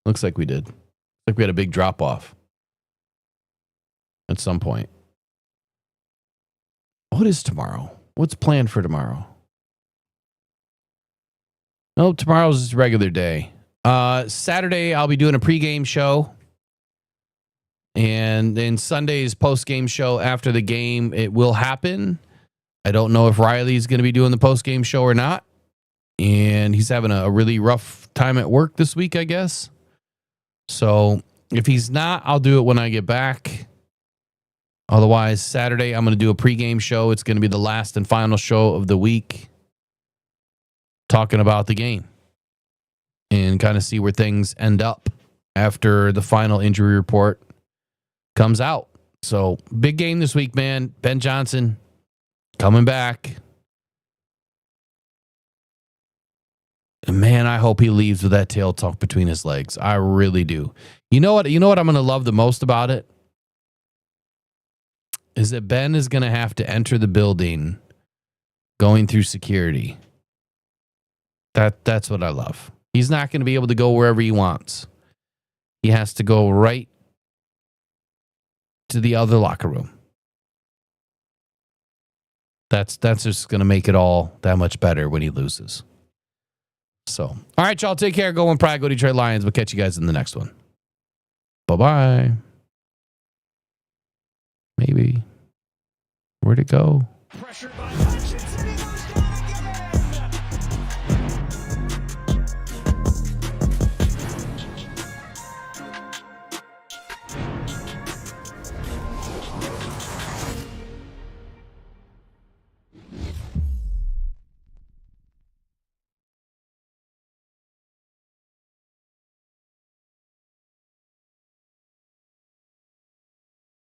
Looks like we did. Looks like we had a big drop-off at some point. What is tomorrow? What's planned for tomorrow? Nope, tomorrow's just a regular day. Saturday, I'll be doing a pregame show. And then Sunday's post-game show after the game. It will happen. I don't know if Riley's going to be doing the post-game show or not. And he's having a really rough time at work this week, I guess. So if he's not, I'll do it when I get back. Otherwise, Saturday, I'm going to do a pregame show. It's going to be the last and final show of the week, talking about the game and kind of see where things end up after the final injury report comes out. So, big game this week, man. Ben Johnson coming back. And man, I hope he leaves with that tail tucked between his legs. I really do. You know what I'm going to love the most about it? Is that Ben is going to have to enter the building going through security. That's what I love. He's not going to be able to go wherever he wants. He has to go right to the other locker room. That's just going to make it all that much better when he loses. So, all right, y'all, take care. Go and Pride, go Detroit Lions. We'll catch you guys in the next one. Bye-bye. Maybe. Where'd it go? Pressured by